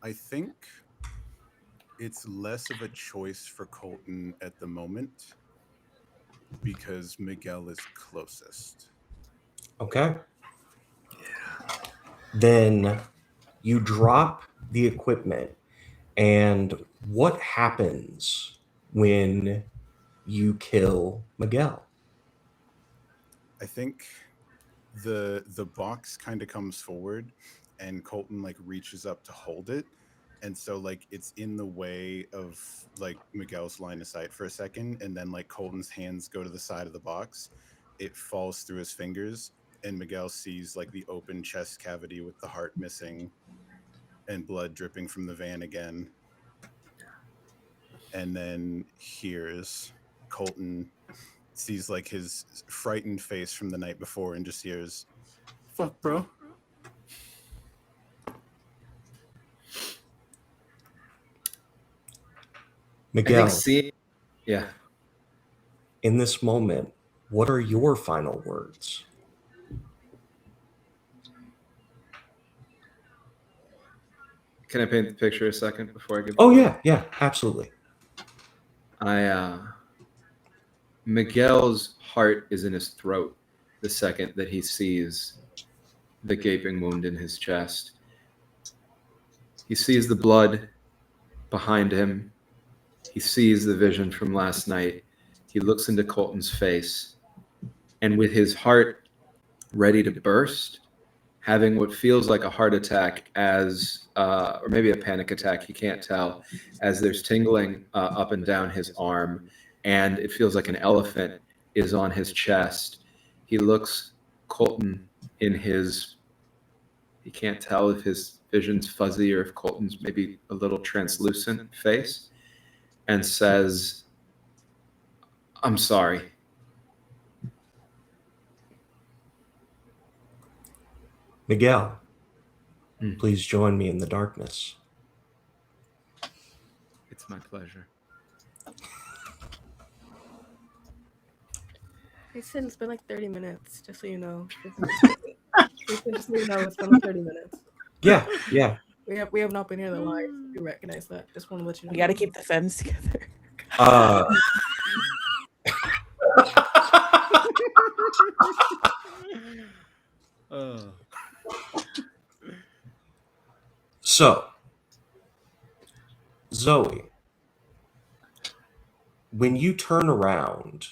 I think it's less of a choice for Colton at the moment because Miguel is closest. Okay. Then you drop the equipment, and what happens when you kill Miguel? I think the box kind of comes forward and Colton like reaches up to hold it. And so like it's in the way of like Miguel's line of sight for a second, and then like Colton's hands go to the side of the box. It falls through his fingers, and Miguel sees like the open chest cavity with the heart missing and blood dripping from the van again. And then hears Colton sees like his frightened face from the night before and just hears, "Fuck, bro." Miguel, Yeah. in this moment, what are your final words? Can I paint the picture a second before I give? Oh yeah, absolutely. Miguel's heart is in his throat the second that he sees the gaping wound in his chest. He sees the blood behind him. He sees the vision from last night. He looks into Colton's face, and with his heart ready to burst, having what feels like a heart attack or maybe a panic attack, he can't tell, as there's tingling up and down his arm, and it feels like an elephant is on his chest. He looks Colton in his, he can't tell if his vision's fuzzy or if Colton's maybe a little translucent face, and says, "I'm sorry." Miguel, please join me in the darkness. It's my pleasure. Hey, Sin, it's been like 30 minutes, just so you know. Just so you know, it's been like 30 minutes. Yeah. We have not been here that long. We recognize that. Just want to let you know. We got to keep the femmes together. So, Zoe, when you turn around,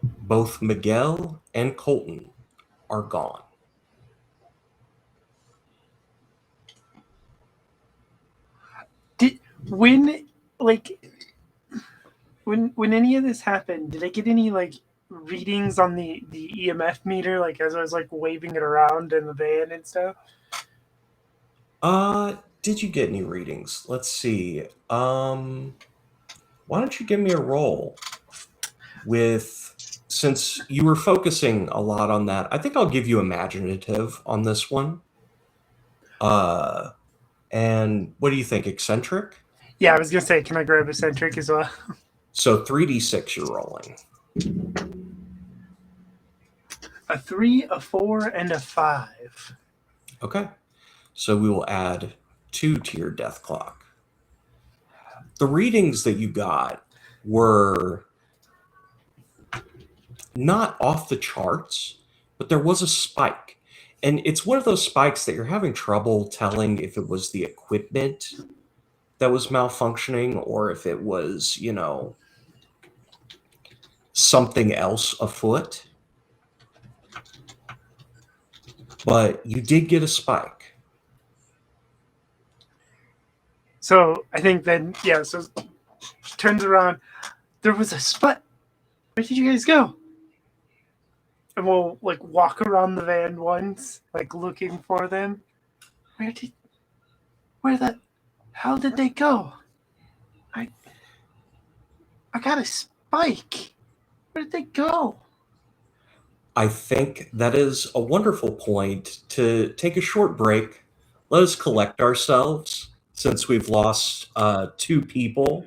both Miguel and Colton are gone. When any of this happened, did I get any like readings on the EMF meter, like as I was like waving it around in the van and stuff? Did you get any readings? Let's see. Why don't you give me a roll since you were focusing a lot on that, I think I'll give you imaginative on this one. And what do you think, eccentric? Yeah, I was gonna say, can I grab eccentric as well? So 3d6 you're rolling. A 3, a 4, and a 5. Okay. So we will add 2 to your death clock. The readings that you got were not off the charts, but there was a spike. And it's one of those spikes that you're having trouble telling if it was the equipment that was malfunctioning or if it was, something else afoot. But you did get a spike. So I think then, yeah, so she turns around. There was a spot. Where did you guys go? And we'll like walk around the van once, like looking for them. Where the hell did they go? I got a spike. Where did they go? I think that is a wonderful point to take a short break. Let us collect ourselves since we've lost 2 people.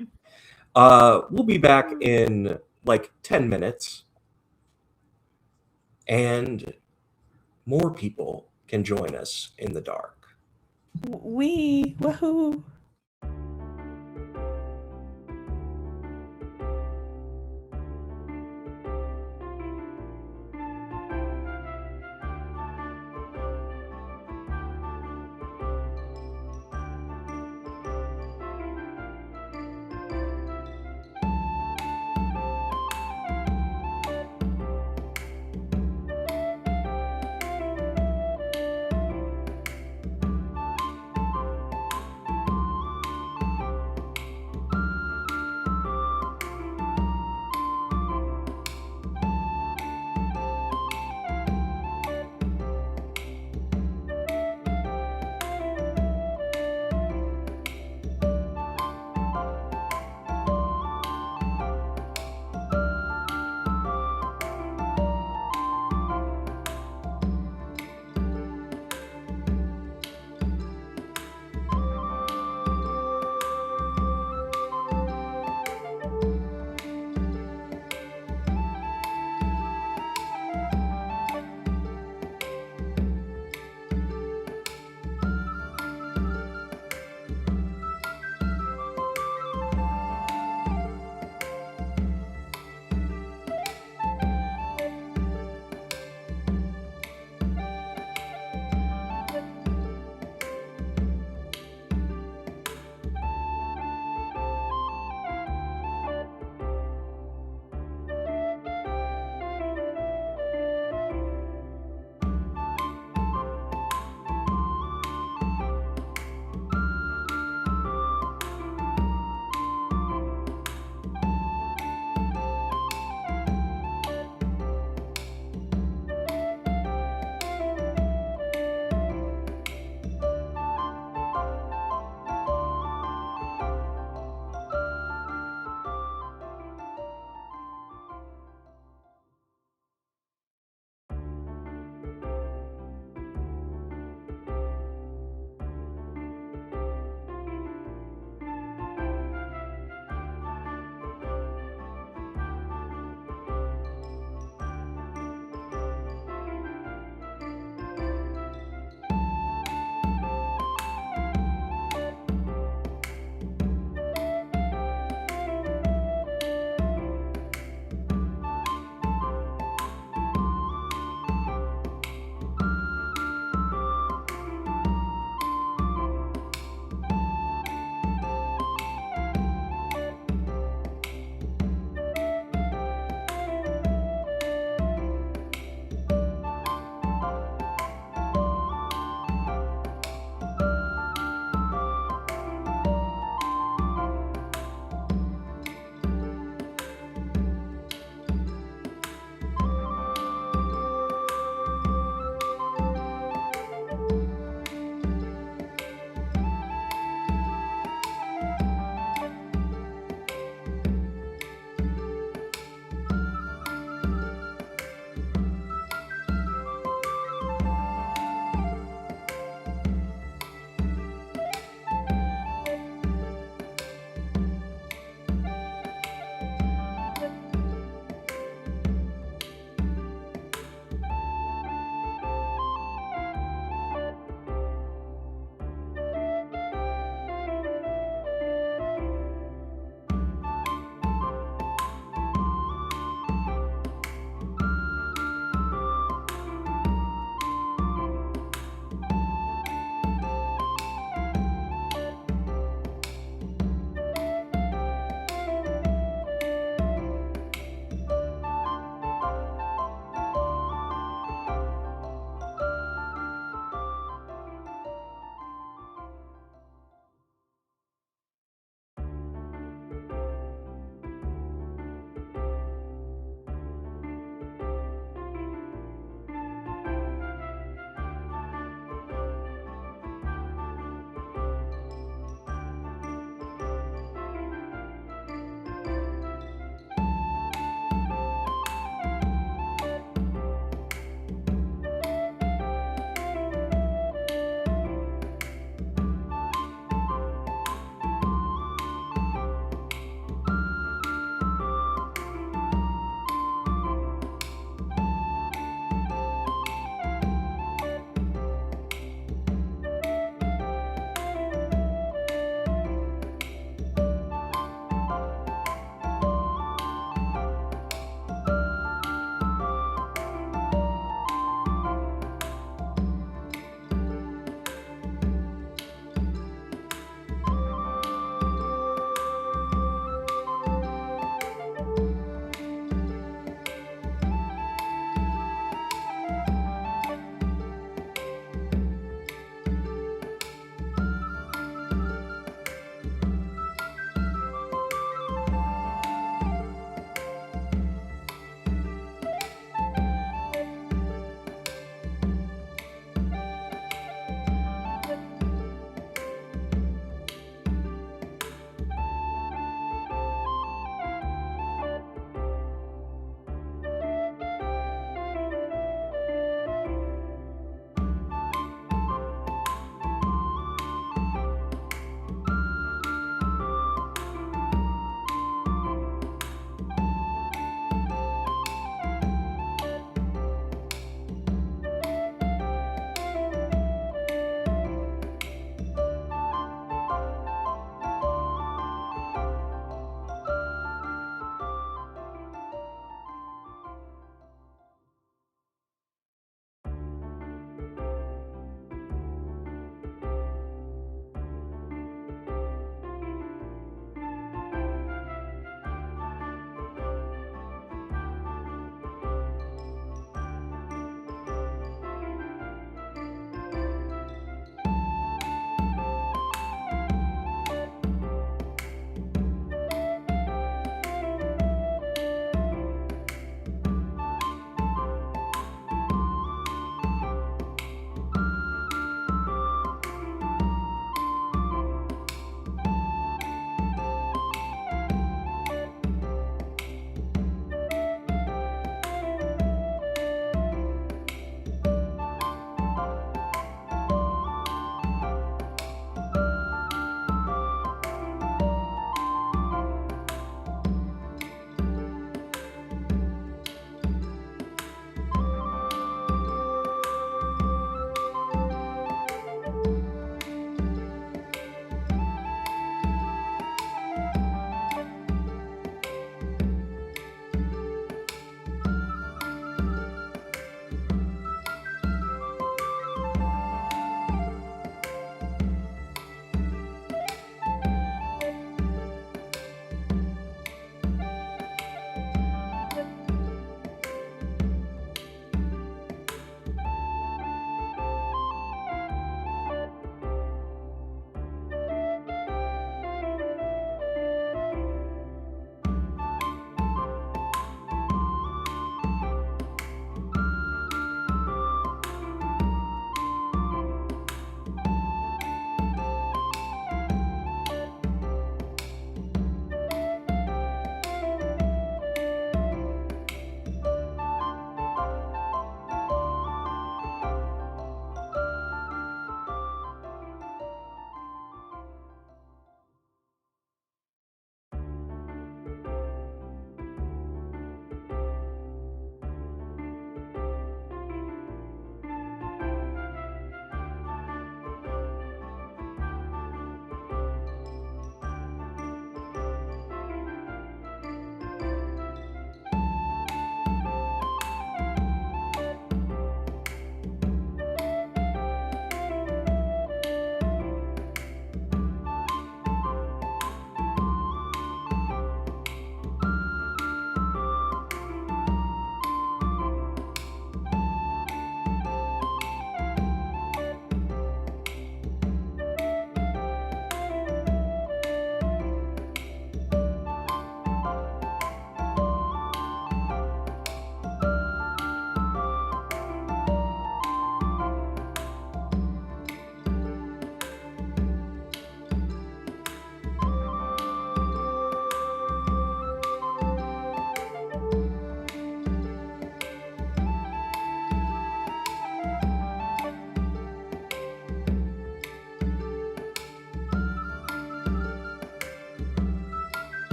We'll be back in like 10 minutes. And more people can join us in the dark. Woohoo!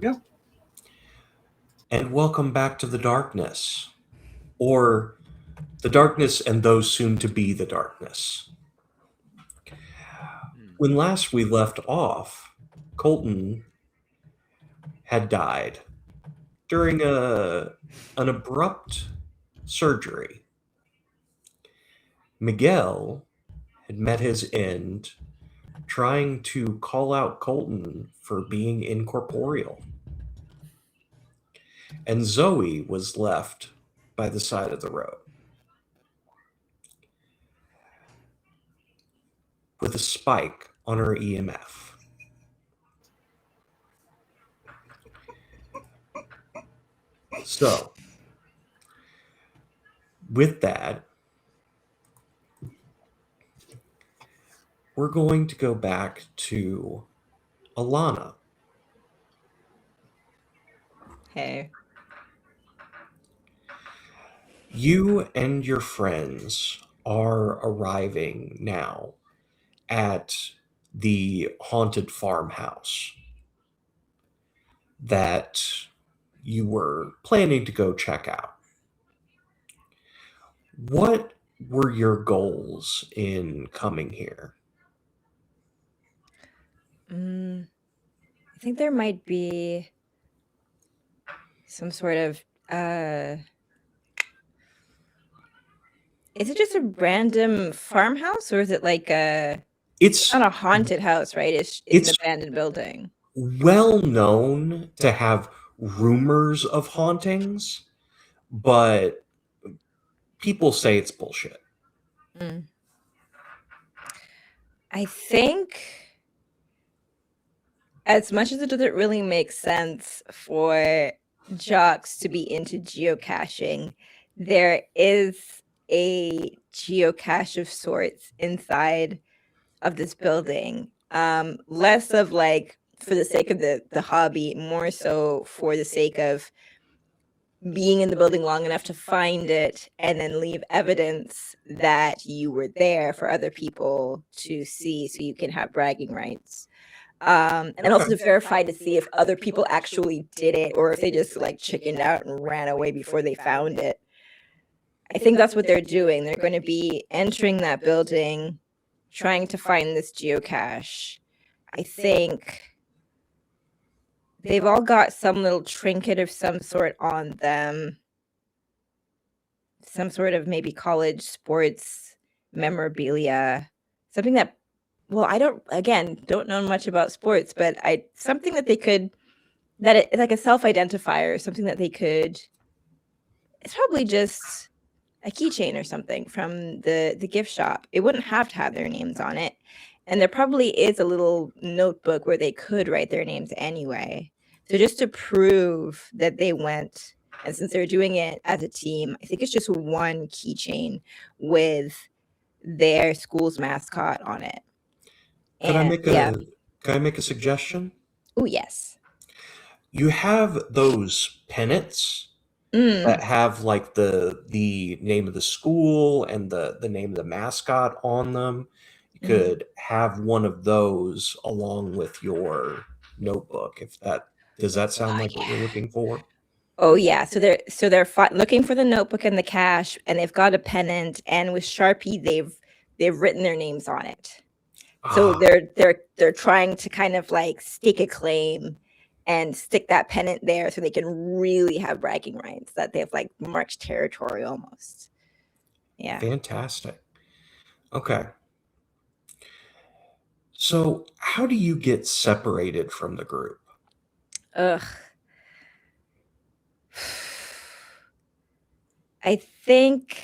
go. And welcome back to the darkness, or the darkness and those soon to be the darkness. When last we left off, Colton had died during an abrupt surgery. Miguel had met his end trying to call out Colton for being incorporeal. And Zoe was left by the side of the road with a spike on her EMF. So, with that, we're going to go back to Alana. Hey. You and your friends are arriving now at the haunted farmhouse that you were planning to go check out. What were your goals in coming here? I think there might be some sort of is it just a random farmhouse, or is it like it's not a haunted house, right? It's an abandoned building. Well known to have rumors of hauntings, but people say it's bullshit. I think, as much as it doesn't really make sense for jocks to be into geocaching, there is a geocache of sorts inside of this building. Less of like for the sake of the hobby, more so for the sake of being in the building long enough to find it and then leave evidence that you were there for other people to see, so you can have bragging rights. And also to verify to see if other people actually did it, or if they just like chickened out and ran away before they found it. I think that's what they're doing. They're going to be entering that building, trying to find this geocache. I think they've all got some little trinket of some sort on them. Some sort of maybe college sports memorabilia. Something that, well, I don't know much about sports, but something that they could, it's like a self-identifier, something that they could, it's probably just a keychain or something from the gift shop. It wouldn't have to have their names on it. And there probably is a little notebook where they could write their names anyway. So just to prove that they went, and since they're doing it as a team, I think it's just one keychain with their school's mascot on it. Can I make a suggestion? Oh, yes. You have those pennants that have like the name of the school and the name of the mascot on them. You could have one of those along with your notebook. Does that sound like what you're looking for? Oh yeah, so they're looking for the notebook and the cache, and they've got a pennant, and with Sharpie they've written their names on it. So they're trying to kind of like stake a claim and stick that pennant there so they can really have bragging rights that they've like marked territory almost. Yeah. Fantastic. Okay. So how do you get separated from the group? I think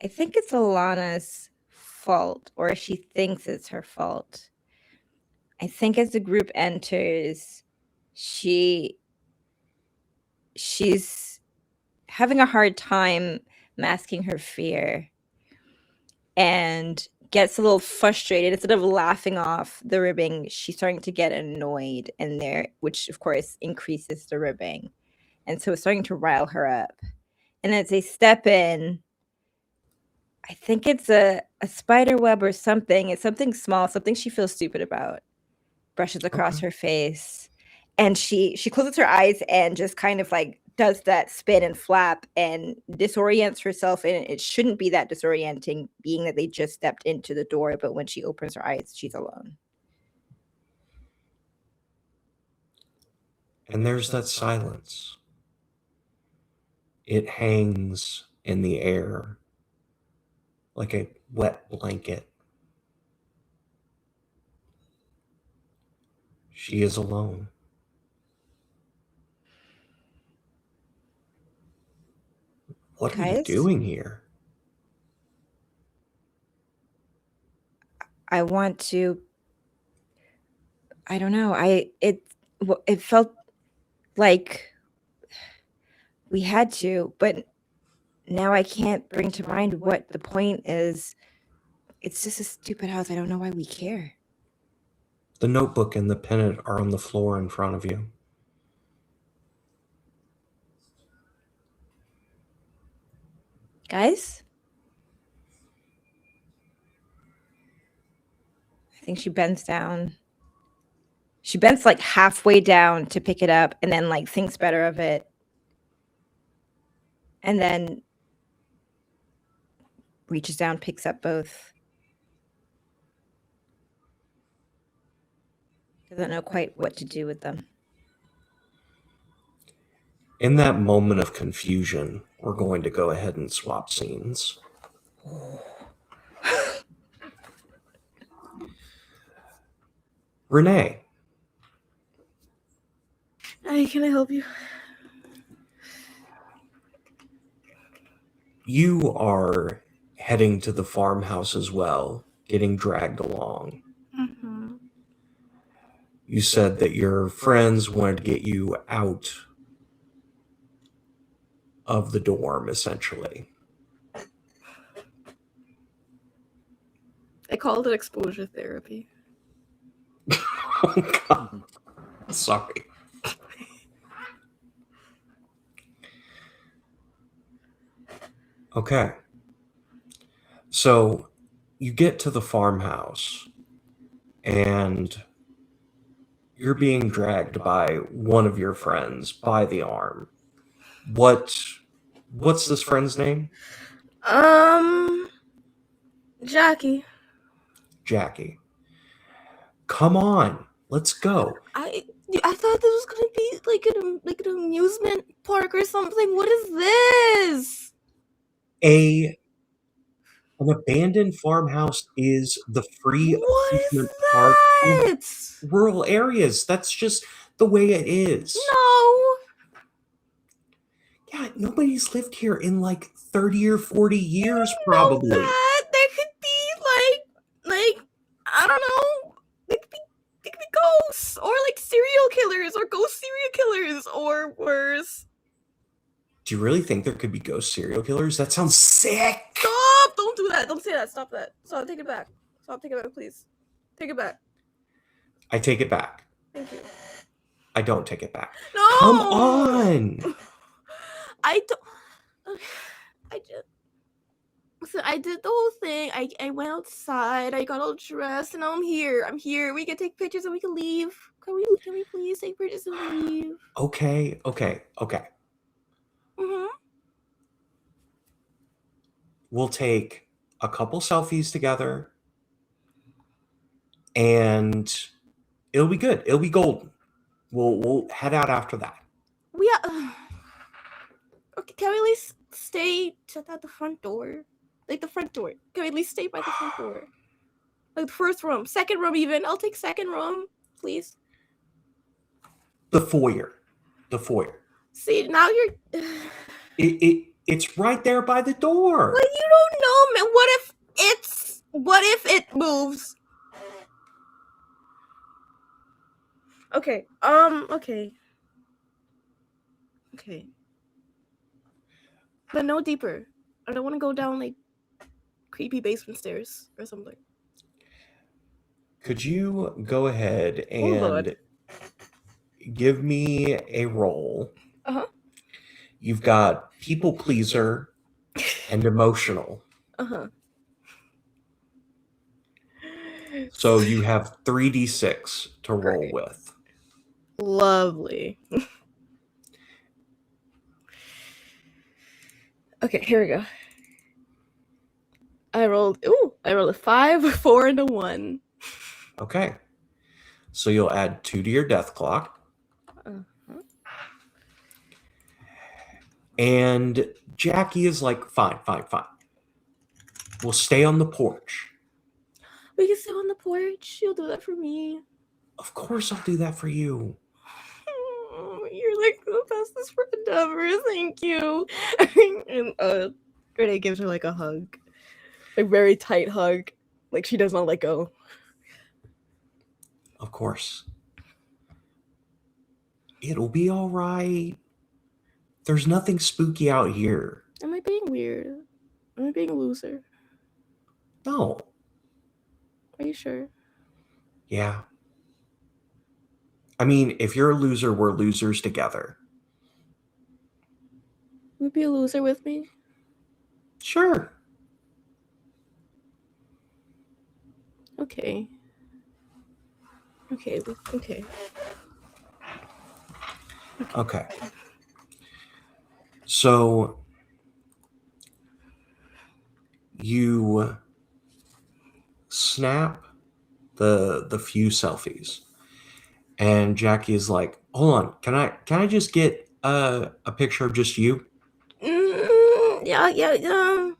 it's Alana's fault, or she thinks it's her fault. I think as the group enters, she's having a hard time masking her fear and gets a little frustrated. Instead of laughing off the ribbing, she's starting to get annoyed in there, which of course increases the ribbing. And so it's starting to rile her up. And as they step in, I think it's a spider web or something. It's something small, something she feels stupid about. brushes across her face, and she closes her eyes and just kind of like does that spin and flap and disorients herself, and it shouldn't be that disorienting, being that they just stepped into the door, but when she opens her eyes, she's alone. And there's that silence. It hangs in the air like a wet blanket. She is alone. What are you Guys? doing here? I want to. I don't know. It felt like we had to, but now I can't bring to mind what the point is. It's just a stupid house. I don't know why we care. The notebook and the pennant are on the floor in front of you. Guys? I think she bends down. She bends like halfway down to pick it up and then like thinks better of it. And then reaches down, picks up both. Doesn't know quite what to do with them. In that moment of confusion, we're going to go ahead and swap scenes. Renee. Hi, can I help you? You are heading to the farmhouse as well, getting dragged along. Mm-hmm. You said that your friends wanted to get you out of the dorm, essentially. I called it exposure therapy. Oh, God. Sorry. Okay. So you get to the farmhouse and you're being dragged by one of your friends by the arm. What's this friend's name? Jackie. Jackie. Come on, let's go. I thought this was gonna be like an amusement park or something. What is this? An abandoned farmhouse is the free What is amusement park in that? rural areas. That's just the way it is. No. Yeah, nobody's lived here in like 30 or 40 years, Know probably. that. There could be like I don't know. There could be ghosts or like serial killers or ghost serial killers or worse. Do you really think there could be ghost serial killers? That sounds sick. Stop! Don't do that. Don't say that. Stop that. Stop. Take it back. Stop. Take it back, please. Take it back. I take it back. Thank you. I don't take it back. No. Come on. I don't. I just. So I did the whole thing. I went outside. I got all dressed, and now I'm here. I'm here. We can take pictures and we can leave. Can we please take pictures and leave? Okay. Mm-hmm. We'll take a couple selfies together and it'll be good. It'll be golden. We'll head out after that. Okay, can we at least stay at the front door? Like the front door. Can we at least stay by the front door? Like the first room. Second room even. I'll take second room, please. The foyer. See, now you're It's right there by the door. But you don't know, man. What if it moves? Okay. Okay. But no deeper. I don't want to go down like creepy basement stairs or something. Could you go ahead Oh, Lord. and give me a roll? Uh-huh. You've got people pleaser and emotional. Uh-huh. So you have 3d6 to roll Great. with. Lovely. Okay, here we go. I rolled a 5, a 4, and a 1. Okay. So you'll add 2 to your death clock. Uh-huh. And Jackie is like, fine. We'll stay on the porch. We can sit on the porch. You'll do that for me. Of course I'll do that for you. Oh, you're like the bestest friend ever. Thank you. And Renee gives her like a hug. A very tight hug. Like she does not let go. Of course. It'll be all right. There's nothing spooky out here. Am I being weird? Am I being a loser? No. Are you sure? Yeah. I mean, if you're a loser, we're losers together. Would you be a loser with me? Sure. Okay. Okay. Okay. So you snap the few selfies, and Jackie is like, "Hold on, can I just get a picture of just you?" Yeah.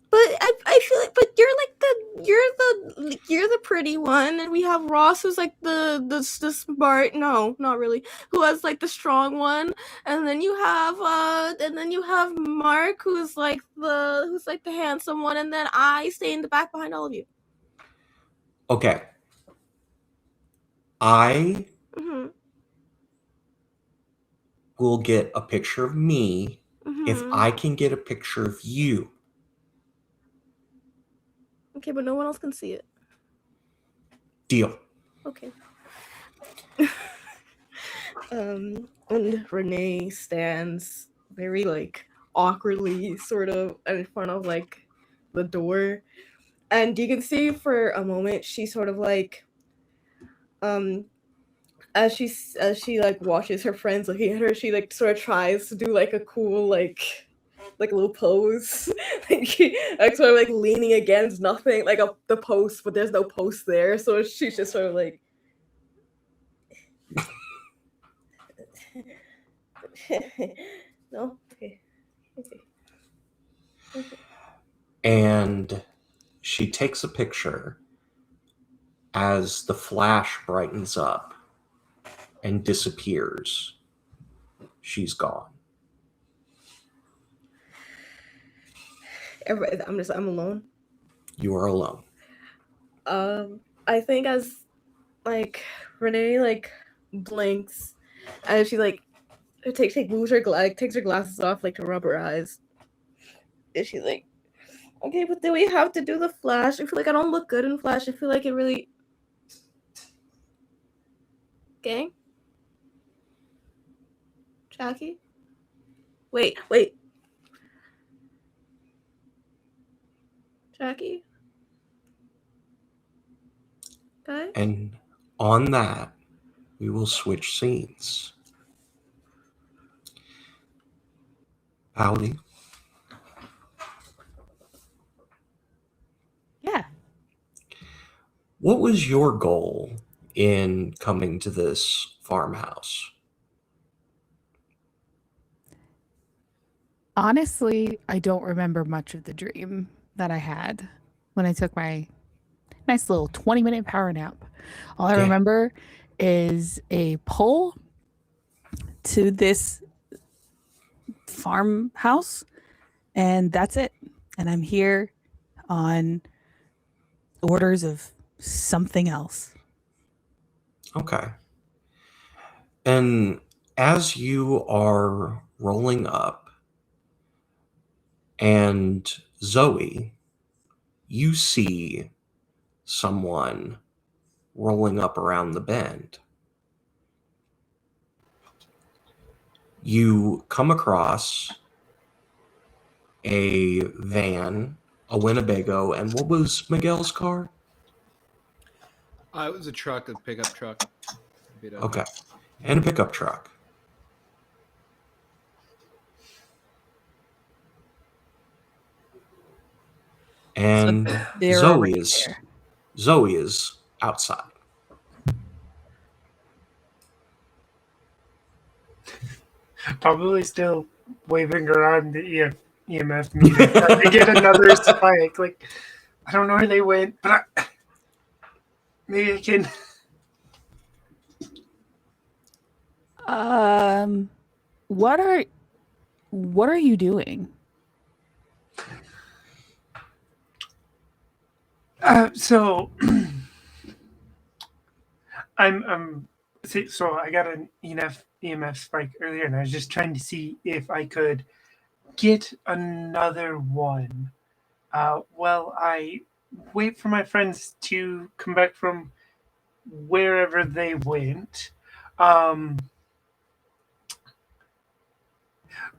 But I feel like, but you're the pretty one, and we have Ross, who's like the smart, no, not really, who has like the strong one, and then you have Mark, who's like the handsome one, and then I stay in the back behind all of you. Okay. I Mm-hmm. will get a picture of me if Mm-hmm. I can get a picture of you. Okay, but no one else can see it. Deal. Okay. And Renee stands very like awkwardly sort of in front of like the door, and you can see for a moment she sort of like as she like watches her friends looking at her, she like sort of tries to do like a cool like a little pose. Like sort of like leaning against nothing, like the post, but there's no post there, so she's just sort of like no? Okay. And she takes a picture as the flash brightens up and disappears. She's gone. I'm alone. You are alone. I think as like Renee like blinks, and she like takes her glasses off like to rub her eyes, and she's like, okay, but do we have to do the flash? I feel like I don't look good in flash. I feel like it really. Okay. Jackie? Wait. Jackie? Okay. And on that, we will switch scenes. Howdy. Yeah. What was your goal in coming to this farmhouse? Honestly, I don't remember much of the dream that I had when I took my nice little 20-minute power nap. All I Okay. remember is a pull to this farmhouse, and that's it. And I'm here on orders of something else. Okay. And as you are rolling up, and Zoe, you see someone rolling up around the bend. You come across a van, a Winnebago, and what was Miguel's car? It was a truck, a pickup truck. Okay. And a pickup truck. And They're Zoe right is there. Zoe is outside. Probably still waving around the EMF meter trying to get another spike. Like, I don't know where they went, but maybe I can. What are you doing? So so I got an EMF spike earlier, and I was just trying to see if I could get another one. Well, I wait for my friends to come back from wherever they went.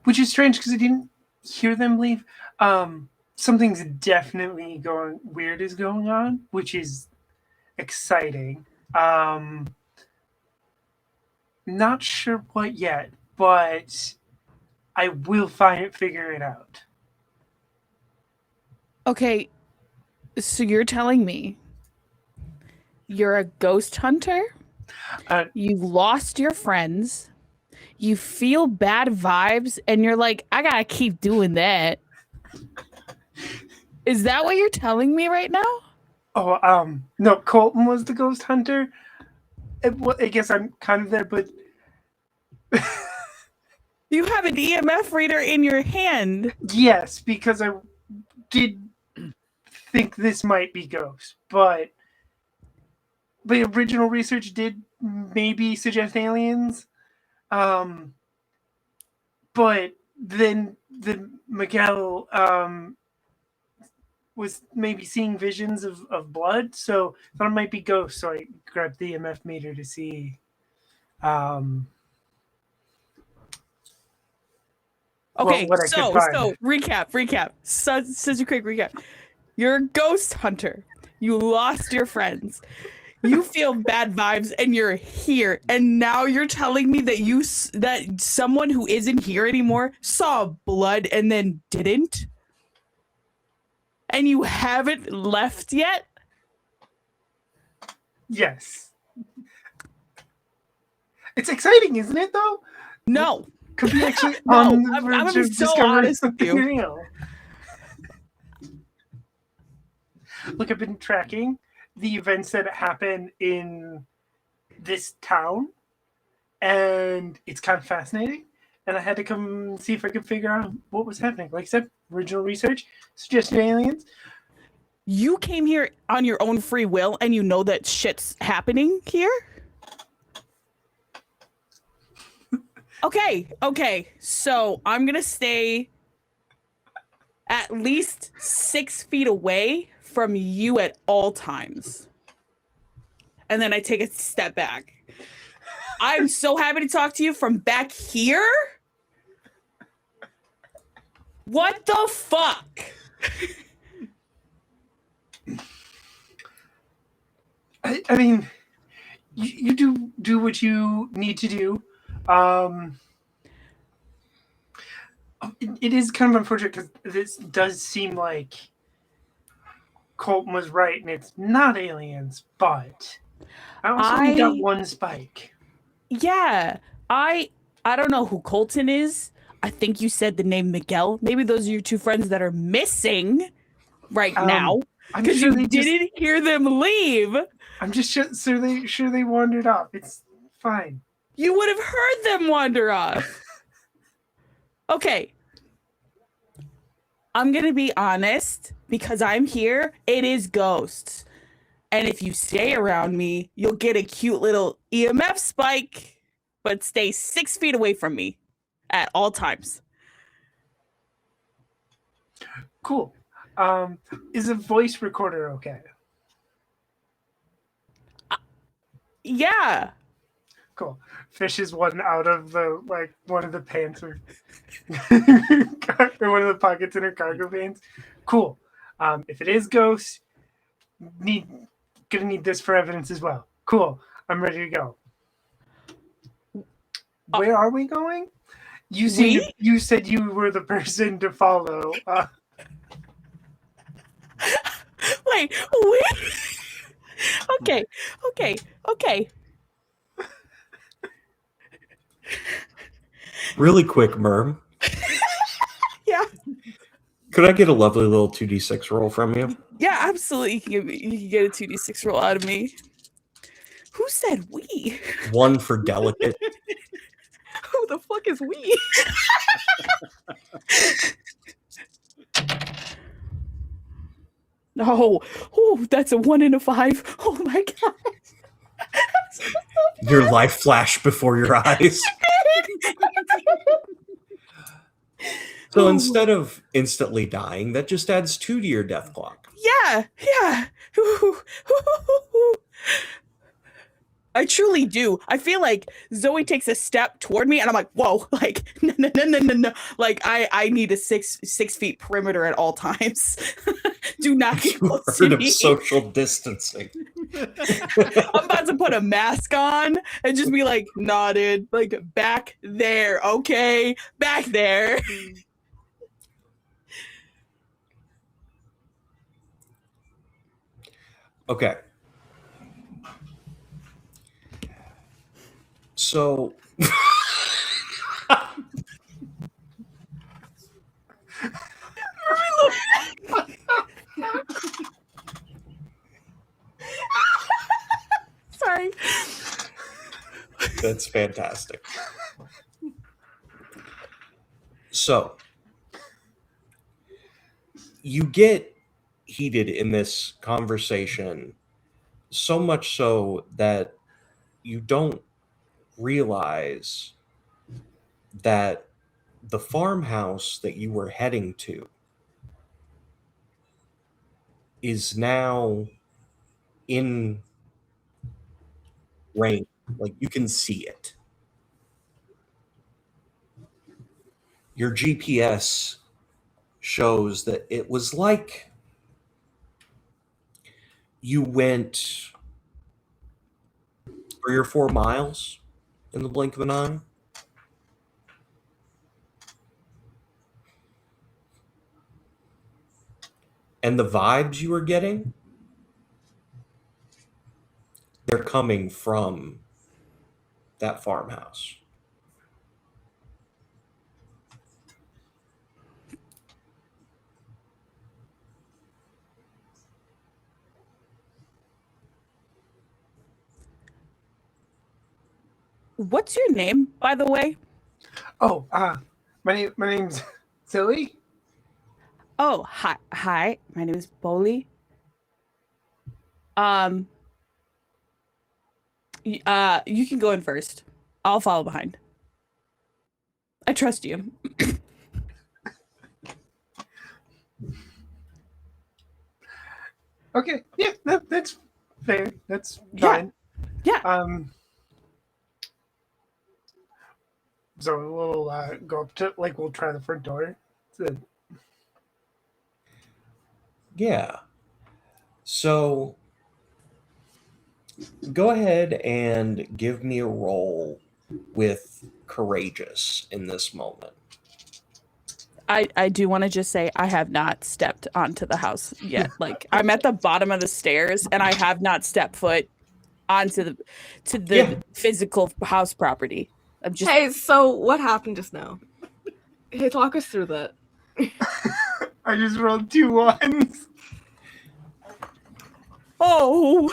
Which is strange because I didn't hear them leave. Something's definitely weird is going on, which is exciting. Not sure what yet, but I will figure it out. Okay, so you're telling me you're a ghost hunter? You've lost your friends. You feel bad vibes, and you're like, I gotta keep doing that. Is that what you're telling me right now? Oh, no, Colton was the ghost hunter. I guess I'm kind of there, but You have an EMF reader in your hand. yes, because I did think this might be ghosts, but the original research did maybe suggest aliens. But then Miguel was maybe seeing visions of blood, so I thought it might be ghosts. So I grabbed the EMF meter to see. Okay, what I could find. so recap. Such a quick recap. You're a ghost hunter. You lost your friends. You feel bad vibes, and you're here. And now you're telling me that someone who isn't here anymore saw blood and then didn't? And you haven't left yet? Yes. It's exciting, isn't it, though? No. Could be actually No, on the I'm verge gonna be of so discovering honest with something you. real. Look, I've been tracking the events that happen in this town, and it's kind of fascinating. And I had to come see if I could figure out what was happening. Like I said, original research suggested aliens. You came here on your own free will, and you know that shit's happening here? Okay. So I'm gonna stay at least 6 feet away from you at all times. And then I take a step back. I'm so happy to talk to you from back here. What the fuck? I mean, you do what you need to do. It is kind of unfortunate because this does seem like Colton was right, and it's not aliens, but I also only got one spike. Yeah, I don't know who Colton is. I think you said the name Miguel. Maybe those are your two friends that are missing right now because sure you didn't hear them leave. I'm just sure they wandered off. It's fine. You would have heard them wander off. Okay. I'm going to be honest because I'm here. It is ghosts. And if you stay around me, you'll get a cute little EMF spike, but stay 6 feet away from me at all times. Cool. Is a voice recorder okay? Yeah. Cool. Fishes one out of one of the pants or one of the pockets in her cargo pants. Cool. If it is ghost, need gonna need this for evidence as well. Cool. I'm ready to go. Where are we going? You said you were the person to follow. Wait. Okay. Really quick, Merm. Yeah. Could I get a lovely little 2d6 roll from you? Yeah, absolutely. You can get a 2d6 roll out of me. Who said we? One for delicate. Who the fuck is we? No. Oh, that's a 1 and a 5. Oh my god. Your life flashed before your eyes. So instead of instantly dying, that just adds 2 to your death clock. Yeah. I truly do. I feel like Zoe takes a step toward me, and I'm like, "Whoa!" Like, no. Like, I need a 6 feet perimeter at all times. Do not get close to Heard of me. social distancing. I'm about to put a mask on and just be like, nodded, like back there, okay, back there. Okay. So Sorry. that's fantastic. So you get heated in this conversation, so much so that you don't realize that the farmhouse that you were heading to is now in rain. Like, you can see it. Your GPS shows that it was like you went 3 or 4 miles in the blink of an eye. And the vibes you were getting, they're coming from that farmhouse. What's your name, by the way? Oh, my name's Silly. Oh, hi. My name is Boli. You can go in first. I'll follow behind. I trust you. Okay, yeah, that's fair. That's Yeah. fine. Yeah. So we'll go up to, like, we'll try the front door. Yeah. So go ahead and give me a roll with courageous in this moment. I do want to just say I have not stepped onto the house yet. Like, I'm at the bottom of the stairs and I have not stepped foot onto the physical house property. I'm just Hey, so what happened just now? Hey, talk us through that. I just rolled 2 1s. Oh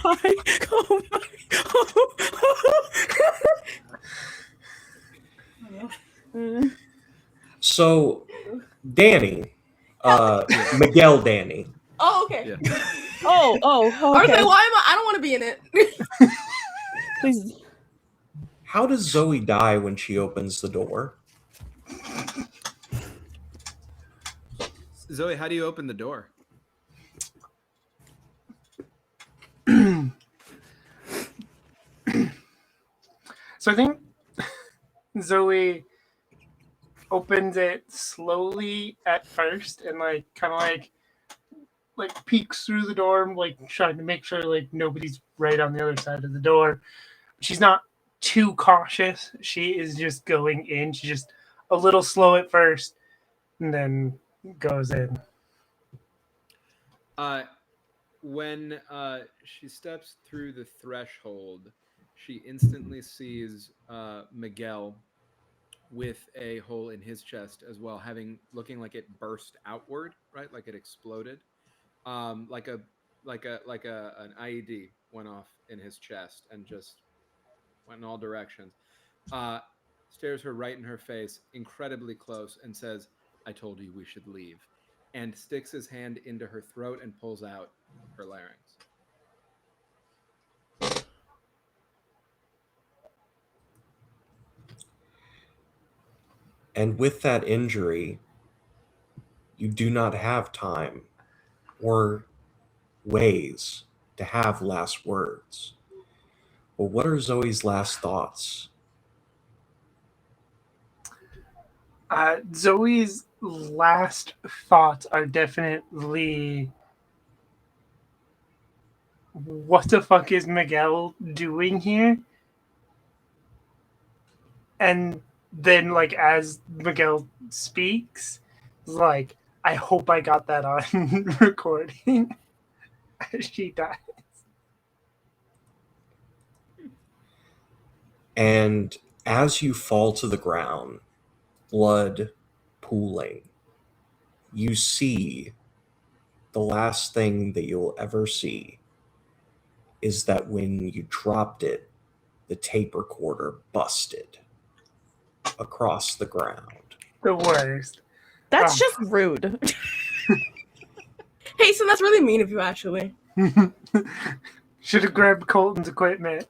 my! So Danny, Miguel Danny. Oh, okay. Yeah. Oh, Okay, okay. why am I don't want to be in it. Please. How does Zoe die when she opens the door? Zoe, how do you open the door? So I think Zoe opens it slowly at first and, like, kind of like like peeks through the door, like trying to make sure like nobody's right on the other side of the door. She's not too cautious. She is just going in. She's just a little slow at first, and then goes in. When she steps through the threshold, she instantly sees Miguel with a hole in his chest as well, looking like it burst outward, right? Like it exploded. Like an IED went off in his chest and just went in all directions. Stares her right in her face, incredibly close, and says, "I told you we should leave," and sticks his hand into her throat and pulls out her larynx. And with that injury, you do not have time or ways to have last words. Well, what are Zoe's last thoughts? Zoe's last thoughts are definitely, what the fuck is Miguel doing here? And then, like, as Miguel speaks, like, I hope I got that on recording as she dies. And as you fall to the ground, blood pooling, you see the last thing that you'll ever see is that when you dropped it, the tape recorder busted across the ground. The worst. That's just rude. Hey, so that's really mean of you, actually. Should have grabbed Colton's equipment.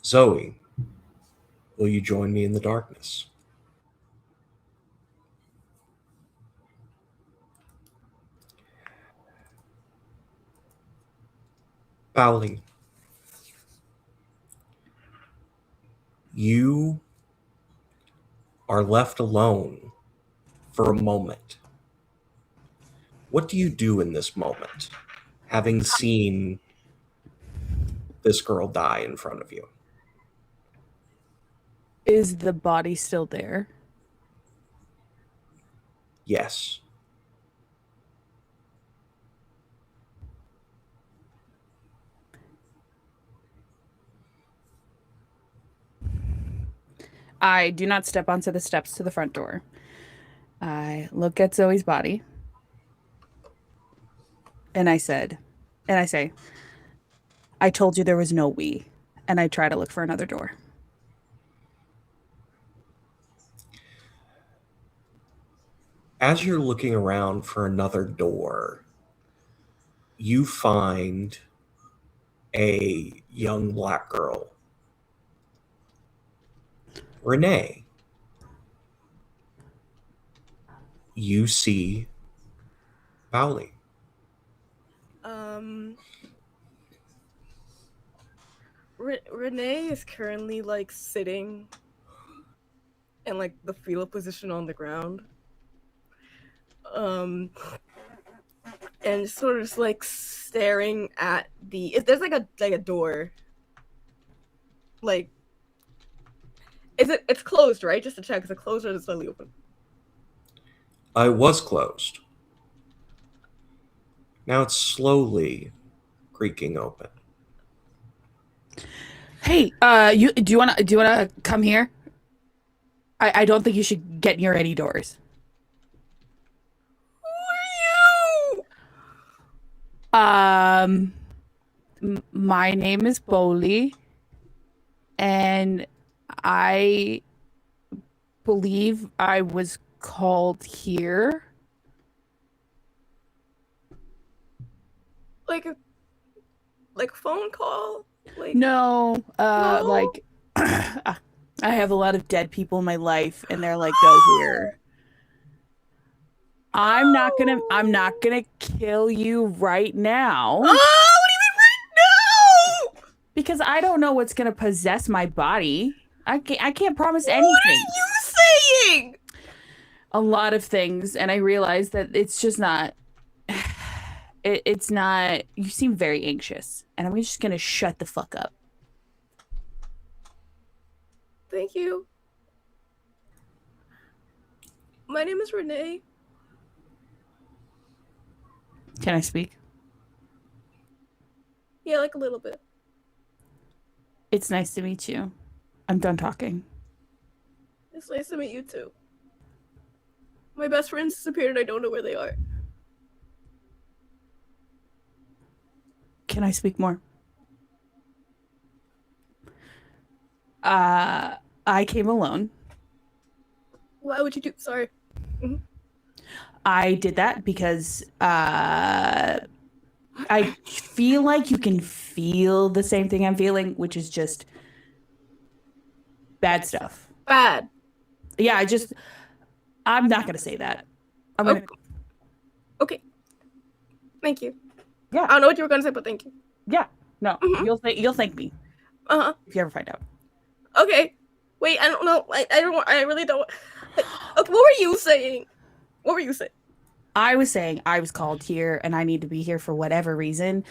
Zoe, will you join me in the darkness? Pauli, you are left alone for a moment. What do you do in this moment, having seen this girl die in front of you? Is the body still there? Yes. I do not step onto the steps to the front door. I look at Zoe's body. And I say, I told you there was no we. And I try to look for another door. As you're looking around for another door, you find a young black girl, Renee. You see Pauli. Renee is currently like sitting in like the fetal position on the ground. And sort of just like staring at there's like a door. Like it's closed, right? Just to check, is it closed or is it slightly open? It was closed. Now it's slowly creaking open. Hey, do you wanna come here? I don't think you should get near any doors. Who are you? My name is Boli, and I believe I was called here. Like a phone call? Like No, No? like I have a lot of dead people in my life, and they're like, go here. I'm not gonna kill you right now. Oh, what do you mean right now? Because I don't know what's gonna possess my body. I can't promise anything. What are you saying? a lot of things, and I realized that it's just not. It's not. You seem very anxious, and I'm just gonna shut the fuck up. Thank you. My name is Renee. Can I speak? Yeah, like a little bit. It's nice to meet you. I'm done talking. It's nice to meet you too. My best friends disappeared and I don't know where they are. Can I speak more? I came alone. Why would you do? Sorry. I did that because I feel like you can feel the same thing I'm feeling, which is just bad stuff. Bad. Yeah, I'm not gonna say that. I'm gonna. Okay. Thank you. Yeah. I don't know what you were gonna say, but thank you. Yeah. No, Mhm. you'll thank me if you ever find out. Okay. Wait, I don't know. I really don't. Okay, what were you saying? What were you saying? I was saying I was called here and I need to be here for whatever reason.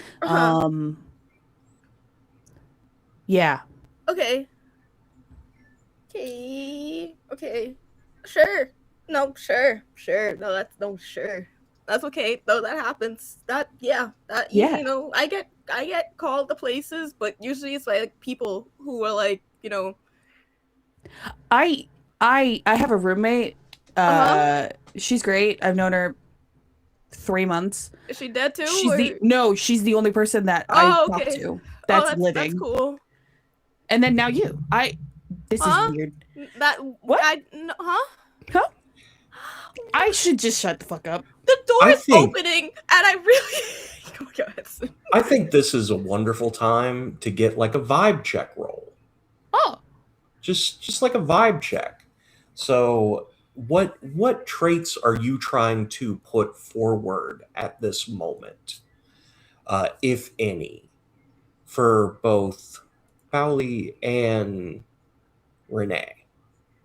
Yeah. Okay. Okay. Sure. No, sure. No, sure. That's okay. No, that happens. Yeah. You know, I get called to places, but usually it's like people who are like, you know. I have a roommate. She's great. I've known her 3 months. Is she dead too? She's the only person that I talk to that's living. That's cool. And then now you. This is weird. What? Huh? I should just shut the fuck up. The door is opening, and I really. Oh my God. I think this is a wonderful time to get like a vibe check roll. Oh. Just like a vibe check. So what traits are you trying to put forward at this moment, if any, for both Pauli and Renee?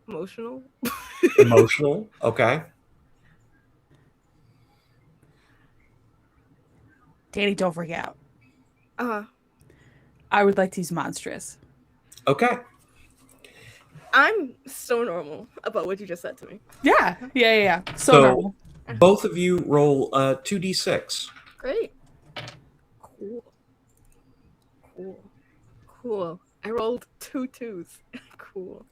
Emotional. Emotional. Okay. Danny, don't freak out. I would like to use monstrous. Okay. I'm so normal about what you just said to me. Yeah. So normal. Both of you roll 2d6. Great. Cool. I rolled 2 2s. Cool.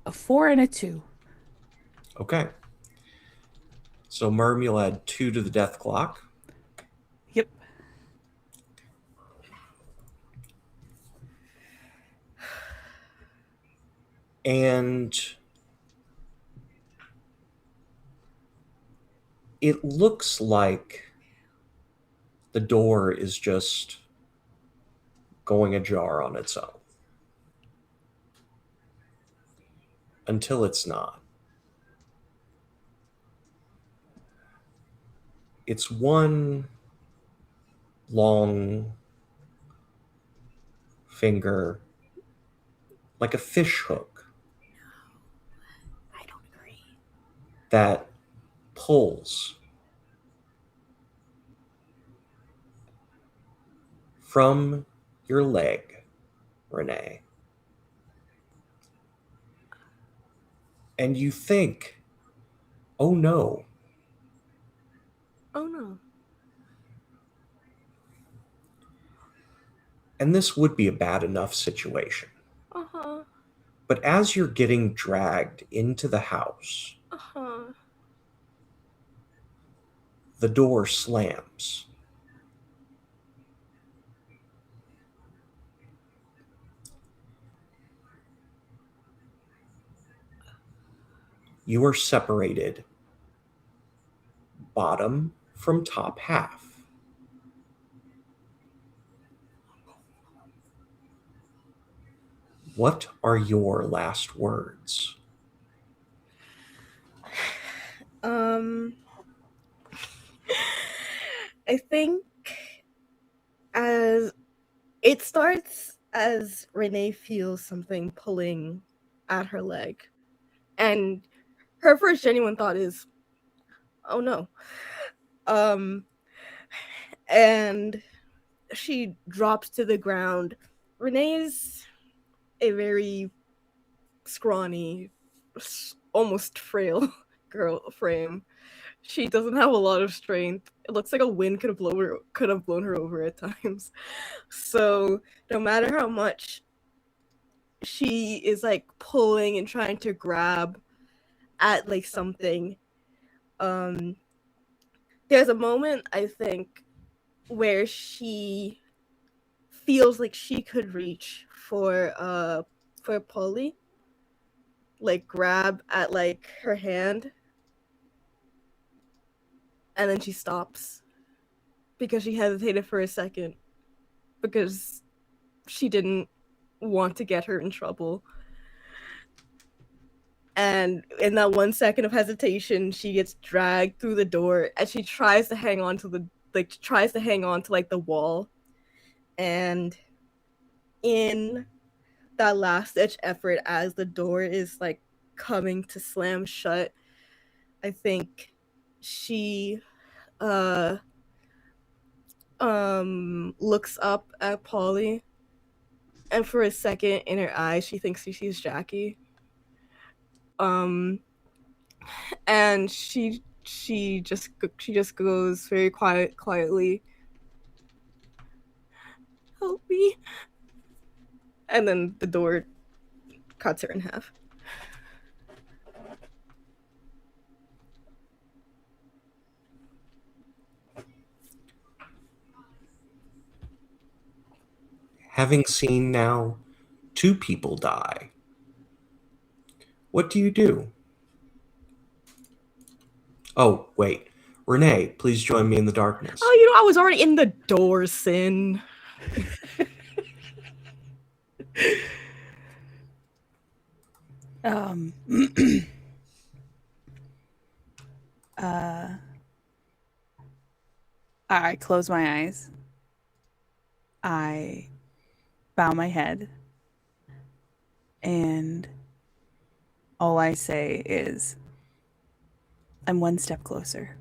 A 4 and a 2. Okay. So Merm, you'll add 2 to the death clock. Yep. And it looks like the door is just going ajar on its own. Until it's not. It's one long finger, like a fish hook. No, I don't agree. That pulls from your leg, Renee. And you think, oh no. Oh no. And this would be a bad enough situation. But as you're getting dragged into the house, the door slams. You are separated bottom from top half. What are your last words? I think as it starts as Renee feels something pulling at her leg. And her first genuine thought is, oh no. And she drops to the ground. Renee's a very scrawny, almost frail girl frame. She doesn't have a lot of strength. It looks like a wind could have blown her over at times. So no matter how much she is like pulling and trying to grab at like something, there's a moment, I think, where she feels like she could reach for Polly, like grab at like her hand, and then she stops because she hesitated for a second because she didn't want to get her in trouble. And in that 1 second of hesitation, she gets dragged through the door and she tries to hang on to the wall. And in that last ditch effort, as the door is like coming to slam shut, I think she looks up at Polly, and for a second in her eyes she thinks she sees Jackie. And she just goes very quietly, help me, and then the door cuts her in half. Having seen now 2 people die, what do you do? Oh, wait. Renee, please join me in the darkness. Oh, I was already in the door, Sin. I close my eyes. I bow my head. And all I say is, I'm one step closer.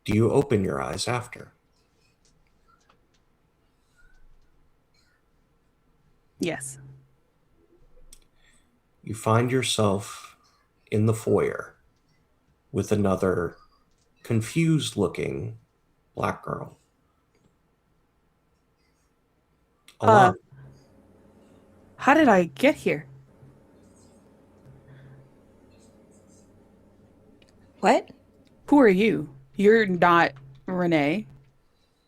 Do you open your eyes after? Yes. You find yourself in the foyer with another confused-looking black girl. Alana. How did I get here? What? Who are you? You're not Renee.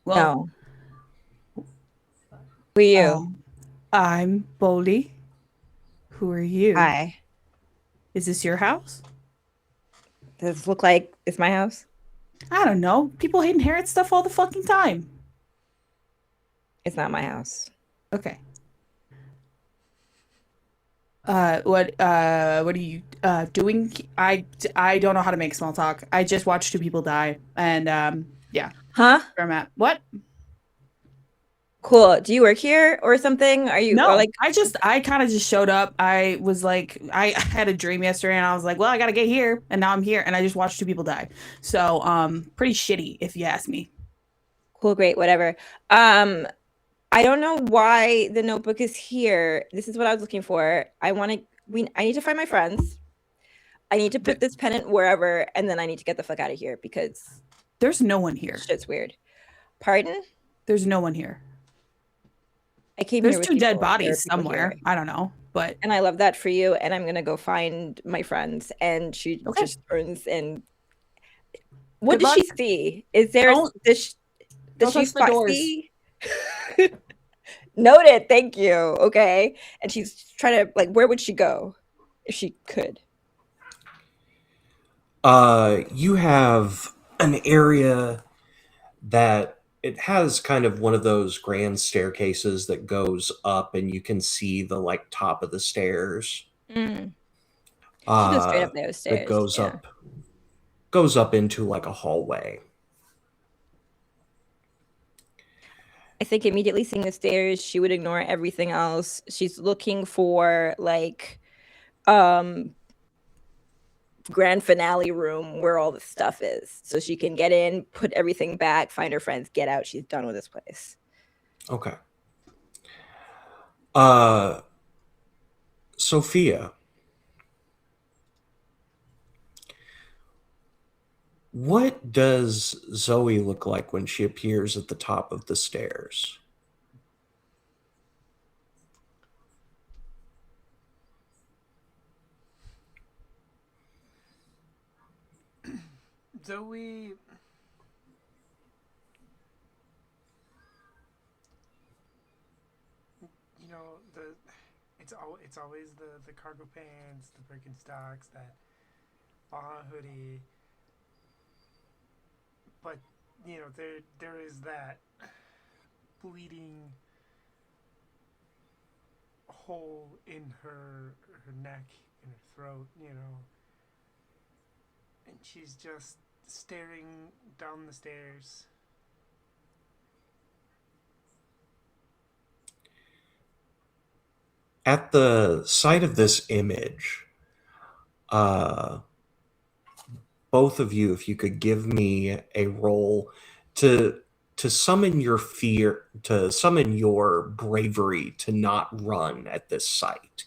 No. Who are you? I'm Boldy. Who are you? Hi. Is this your house? Does this look like it's my house? I don't know. People inherit stuff all the fucking time. It's not my house. Okay. What are you doing? I don't know how to make small talk. I just watched 2 people die, and yeah. Huh? Where I'm at. What? Cool. Do you work here or something? Are you No, or like I kind of just showed up. I was like, I had a dream yesterday, and I was like, well, I gotta get here, and now I'm here, and I just watched 2 people die. So, pretty shitty, if you ask me. cool, great, whatever. I don't know why the notebook is here. This is what I was looking for. I need to find my friends. I need to put this pennant wherever, and then I need to get the fuck out of here because There's no one here. shit's weird. Pardon? There's no one here. I came There's here with 2 dead people. There are bodies people somewhere. here. I don't know, but And I love that for you. And I'm gonna go find my friends. And she Okay. just turns and what Good does she luck. see? Is there Don't- does don't she touch the doors. see? Noted. Thank you. Okay. And she's trying to like, where would she go if she could? You have an area that it has kind of one of those grand staircases that goes up, and you can see the like top of the stairs. Mm. She goes straight Uh, up those stairs. that goes up into like a hallway. I think immediately seeing the stairs, she would ignore everything else. She's looking for like grand finale room where all the stuff is, so she can get in, put everything back, find her friends, get out. She's done with this place. Okay. Sophia, what does Zoe look like when she appears at the top of the stairs? Zoe, you know, it's always the cargo pants, the Birkenstocks, that hoodie. But you know, there is that bleeding hole in her neck, in her throat, you know, and she's just staring down the stairs. At the sight of this image, both of you, if you could give me a roll to summon your fear, to summon your bravery to not run at this sight.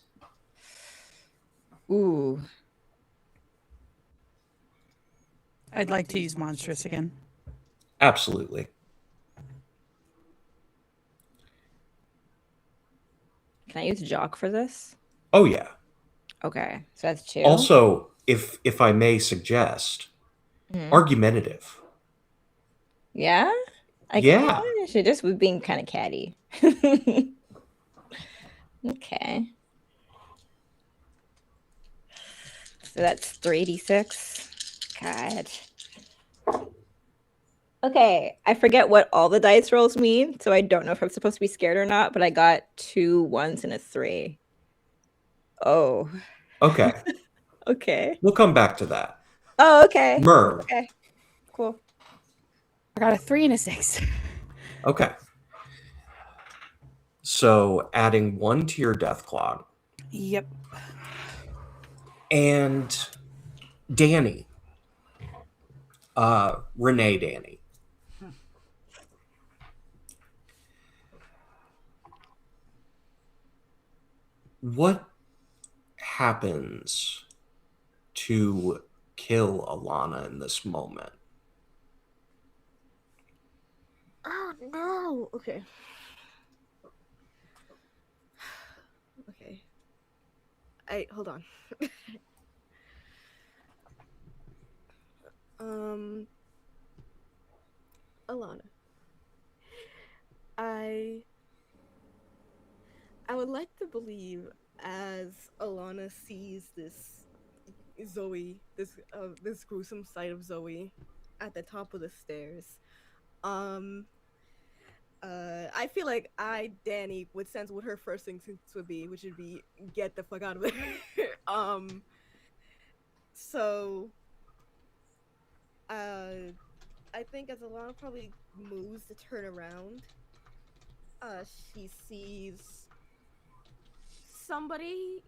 Ooh. I'd like to use monstrous again. Absolutely. Can I use Jock for this? Oh yeah. Okay, so that's 2. Also, if I may suggest, argumentative. Yeah? Yeah. She just was being kind of catty. Okay. So that's 3d6. God. Okay, I forget what all the dice rolls mean, so I don't know if I'm supposed to be scared or not, but I got 2 1s and a 3. Oh. Okay. Okay. We'll come back to that. Oh, okay. Merv. Okay. Cool. I got a 3 and a 6. Okay. So adding 1 to your death clog. Yep. And Danny. Renee Danny. What happens to kill Alana in this moment? Oh no. Okay. Okay. Hold on. Alana. I would like to believe, as Alana sees this Zoe, this gruesome sight of Zoe at the top of the stairs, I feel like Danny, would sense what her first instinct would be, which would be get the fuck out of there. So I think as Alana probably moves to turn around, she sees somebody.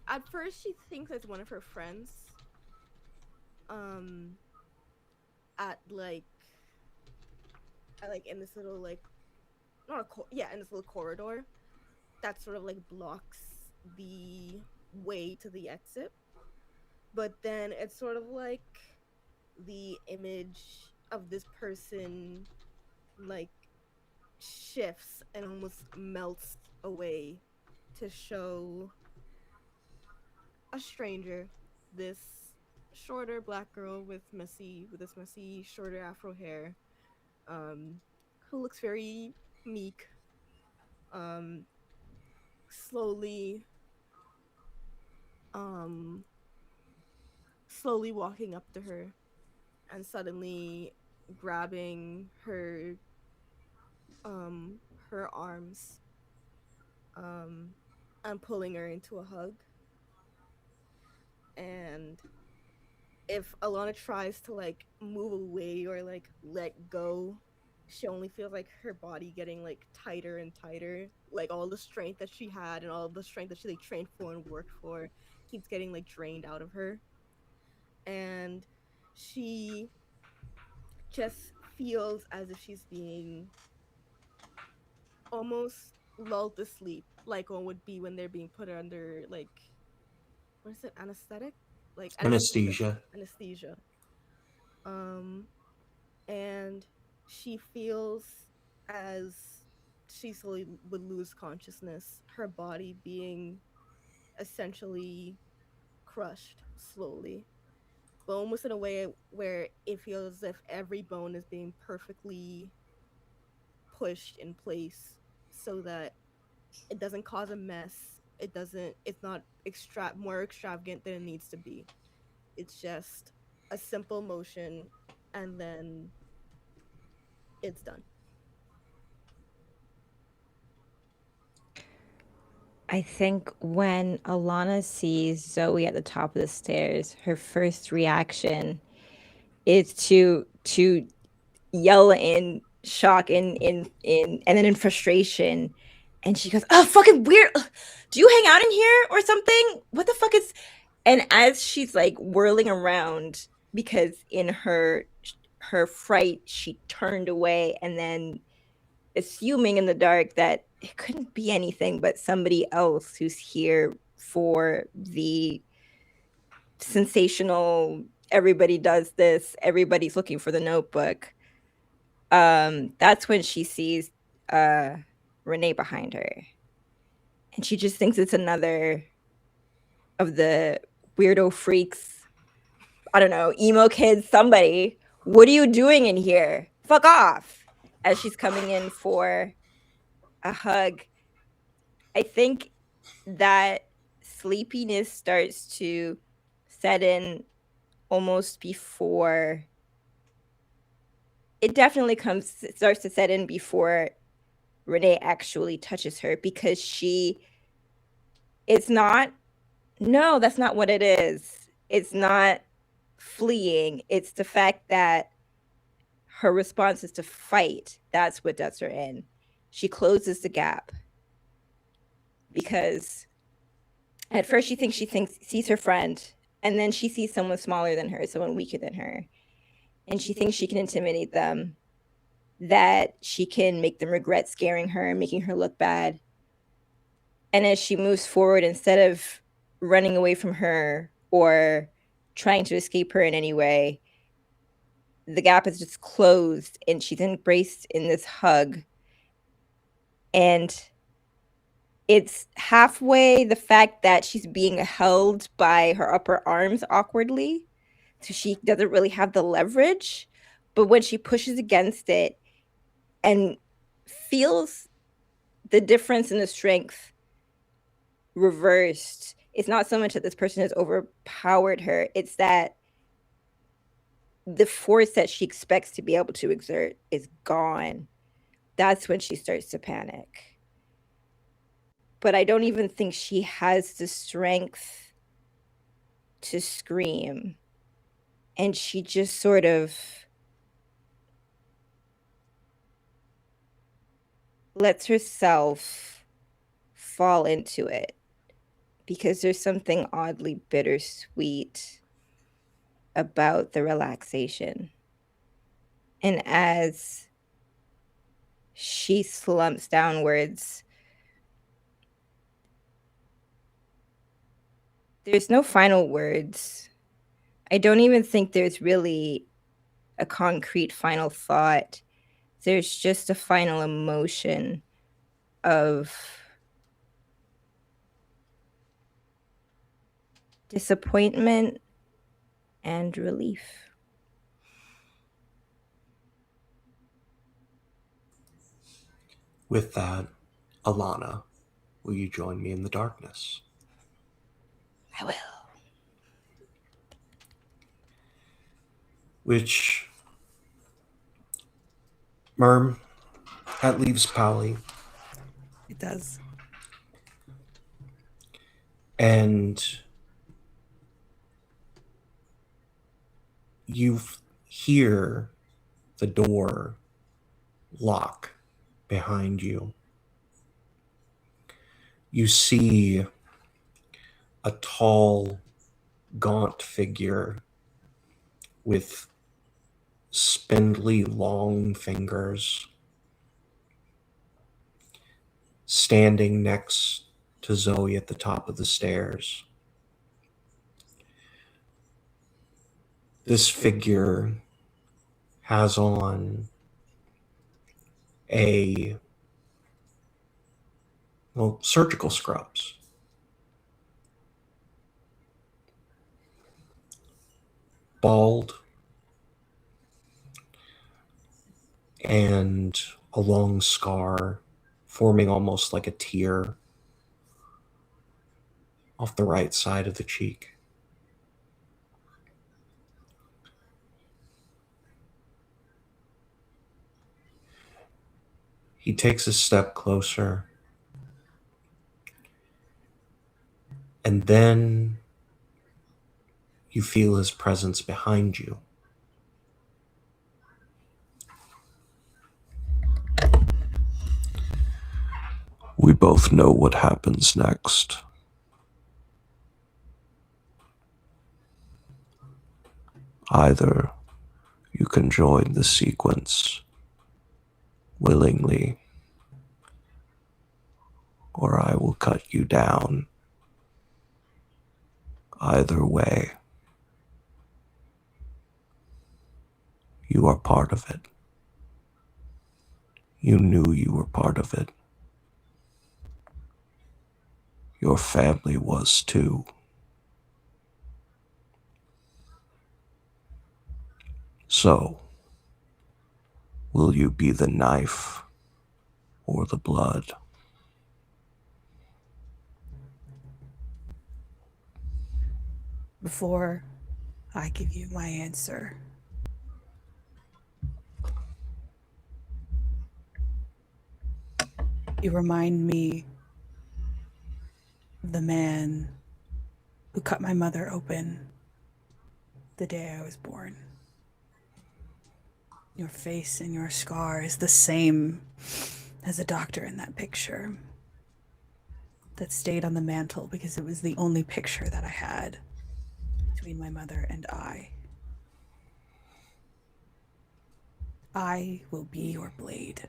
At first, she thinks it's one of her friends. In this little in this little corridor that sort of like blocks the way to the exit. But then it's sort of like the image of this person like shifts and almost melts away to show a stranger, this shorter black girl with this messy shorter afro hair, who looks very meek, slowly walking up to her and suddenly grabbing her arms and pulling her into a hug. And if Alana tries to like move away or like let go she only feels like her body getting like tighter and tighter. Like all the strength that she had and all the strength that she like trained for and worked for keeps getting like drained out of her. And she just feels as if she's being almost lulled to sleep, like one would be when they're being put under like what is it, anesthetic? Like Anesthesia. Anesthesia. And she feels as she slowly would lose consciousness, her body being essentially crushed slowly, but almost in a way where it feels as if every bone is being perfectly pushed in place so that it doesn't cause a mess. It's not more extravagant than it needs to be. It's just a simple motion and then it's done. I think when Alana sees Zoe at the top of the stairs, her first reaction is to yell in shock and then in frustration, and she goes, "Oh, fucking weird! Do you hang out in here or something? What the fuck is?" And as she's like whirling around, because in her fright she turned away, and then assuming in the dark that it couldn't be anything but somebody else who's here for the sensational, everybody does this, everybody's looking for the notebook. That's when she sees Renee behind her. And she just thinks it's another of the weirdo freaks. I don't know, emo kids, somebody. What are you doing in here? Fuck off. As she's coming in for a hug. I think that sleepiness starts to set in almost before it definitely starts to set in before Renee actually touches her, because that's not what it is. It's not fleeing. It's the fact that her response is to fight. That's what does her in. She closes the gap because at first she sees her friend, and then she sees someone smaller than her, someone weaker than her, and she thinks she can intimidate them, that she can make them regret scaring her and making her look bad. And as she moves forward, instead of running away from her or trying to escape her in any way, the gap is just closed and she's embraced in this hug. And it's halfway the fact that she's being held by her upper arms awkwardly, so she doesn't really have the leverage. But when she pushes against it and feels the difference in the strength reversed, it's not so much that this person has overpowered her, it's that the force that she expects to be able to exert is gone. That's when she starts to panic. But I don't even think she has the strength to scream. And she just sort of lets herself fall into it, because there's something oddly bittersweet about the relaxation. And as she slumps downwards, there's no final words. I don't even think there's really a concrete final thought. There's just a final emotion of disappointment and relief. With that, Alana, will you join me in the darkness? I will. Which, Merm, that leaves Polly. It does. And you hear the door lock behind you. You see a tall, gaunt figure with spindly, long fingers standing next to Zoe at the top of the stairs. This figure has on surgical scrubs. Bald, and a long scar forming almost like a tear off the right side of the cheek. He takes a step closer, and then you feel his presence behind you. We both know what happens next. Either you can join the sequence willingly, or I will cut you down. Either way, you are part of it. You knew you were part of it. Your family was too. So, will you be the knife or the blood? Before I give you my answer, you remind me of the man who cut my mother open the day I was born. Your face and your scar is the same as the doctor in that picture that stayed on the mantle because it was the only picture that I had between my mother and I. I will be your blade,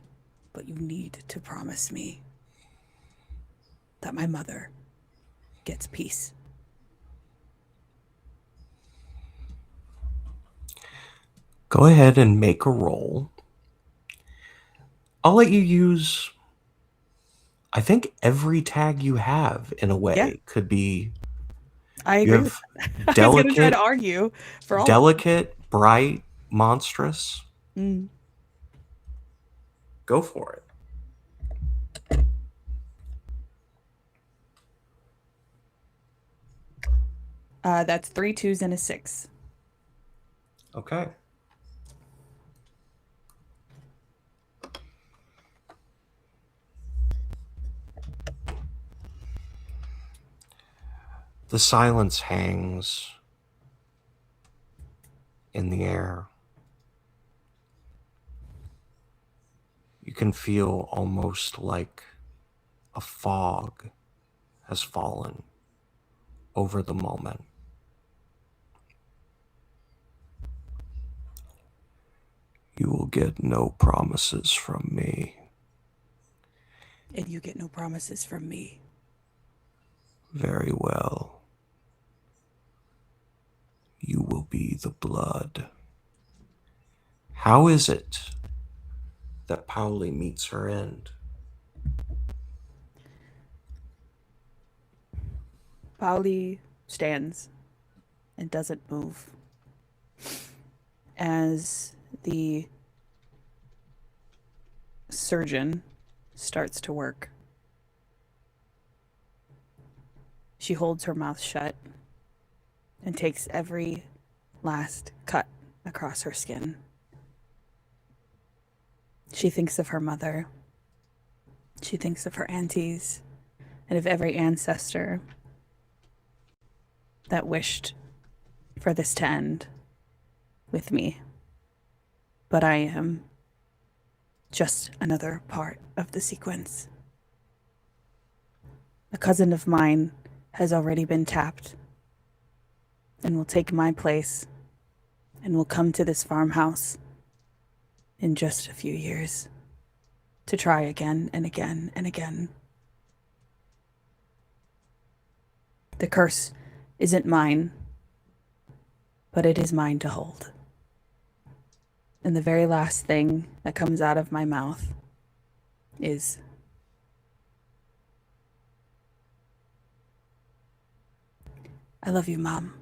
but you need to promise me that my mother gets peace. Go ahead and make a roll. I'll let you use, I think, every tag you have in a way. Yeah. Could be, I you agree. have I was going to try delicate, to argue for all. delicate, bright, monstrous. Mm. Go for it. That's 3 2s and a 6. Okay. The silence hangs in the air. You can feel almost like a fog has fallen over the moment. You will get no promises from me. And you get no promises from me. Very well. You will be the blood. How is it that Pauli meets her end? Pauli stands and doesn't move as the surgeon starts to work. She holds her mouth shut and takes every last cut across her skin. She thinks of her mother. She thinks of her aunties and of every ancestor that wished for this to end with me. But I am just another part of the sequence. A cousin of mine has already been tapped and will take my place and will come to this farmhouse in just a few years to try again and again and again. The curse isn't mine, but it is mine to hold. And the very last thing that comes out of my mouth is, I love you, Mom.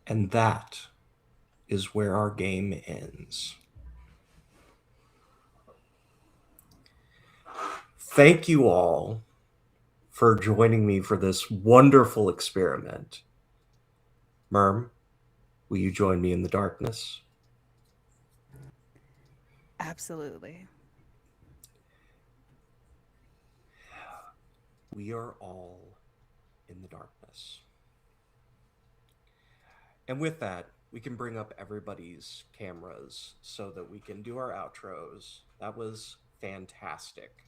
And that is where our game ends. Thank you all for joining me for this wonderful experiment. Merm, will you join me in the darkness? Absolutely. We are all in the darkness. And with that, we can bring up everybody's cameras so that we can do our outros. That was fantastic.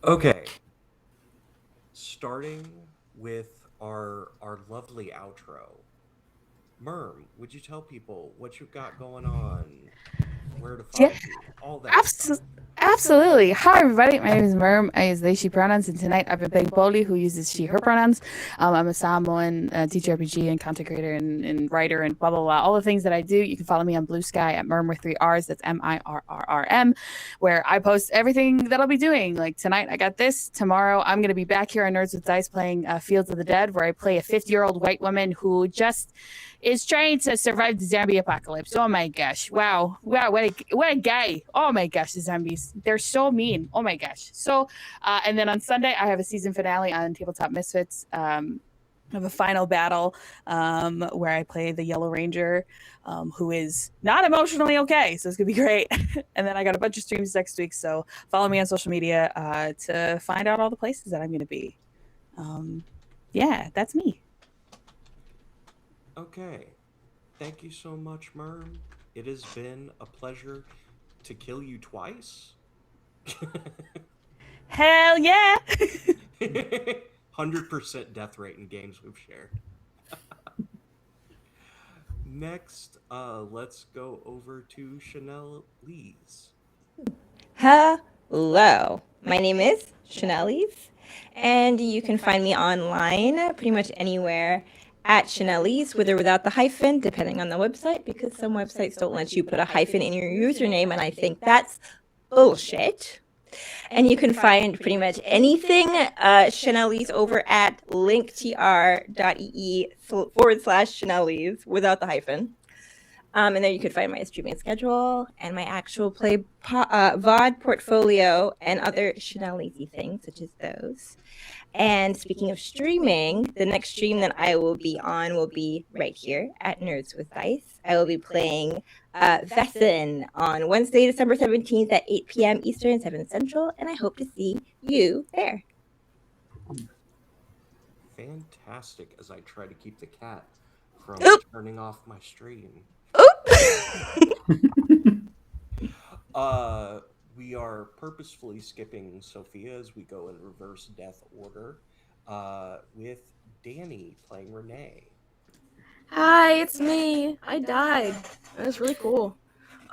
Okay. Starting with our lovely outro. Merm, would you tell people what you've got going on, where to find you, all that stuff? Absolutely. Hi, everybody. My name is Merm. I use they, she pronouns, and tonight I've been playing Polly, who uses she, her pronouns. I'm a Samoan teacher, RPG, and content creator, and writer, and blah, blah, blah. All the things that I do. You can follow me on Blue Sky at Merm with 3 R's. That's MIRRRM, where I post everything that I'll be doing. Like tonight, I got this. Tomorrow, I'm going to be back here on Nerds with Dice playing Fields of the Dead, where I play a 50-year-old white woman who just is trying to survive the zombie apocalypse. Oh my gosh. Wow, what a guy. Oh my gosh, the zombies. They're so mean. Oh my gosh. So, and then on Sunday, I have a season finale on Tabletop Misfits. I have a final battle where I play the Yellow Ranger, who is not emotionally okay. So it's going to be great. And then I got a bunch of streams next week. So follow me on social media to find out all the places that I'm going to be. Yeah, that's me. Okay. Thank you so much, Merm. It has been a pleasure to kill you twice. Hell yeah! 100% death rate in games we've shared. Next, let's go over to Chanel Lees. Hello. My name is Chanelise, and you can find me online pretty much anywhere at Chanelise, with or without the hyphen, depending on the website, because some websites don't let you put a hyphen in your username, and I think that's bullshit. And you can find pretty much anything Chanelise over at linktr.ee/Chanelise without the hyphen. And there you could find my streaming schedule and my actual play VOD portfolio and other Chanelise things, such as those. And speaking of streaming, the next stream that I will be on will be right here at Nerds with Dice. I will be playing Vessin on Wednesday, December 17th at 8 p.m. Eastern, 7 Central, and I hope to see you there. Fantastic, as I try to keep the cat from turning off my stream. We are purposefully skipping Sophia as we go in reverse death order, with Danny playing Renee. Hi, it's me. I died. That was really cool.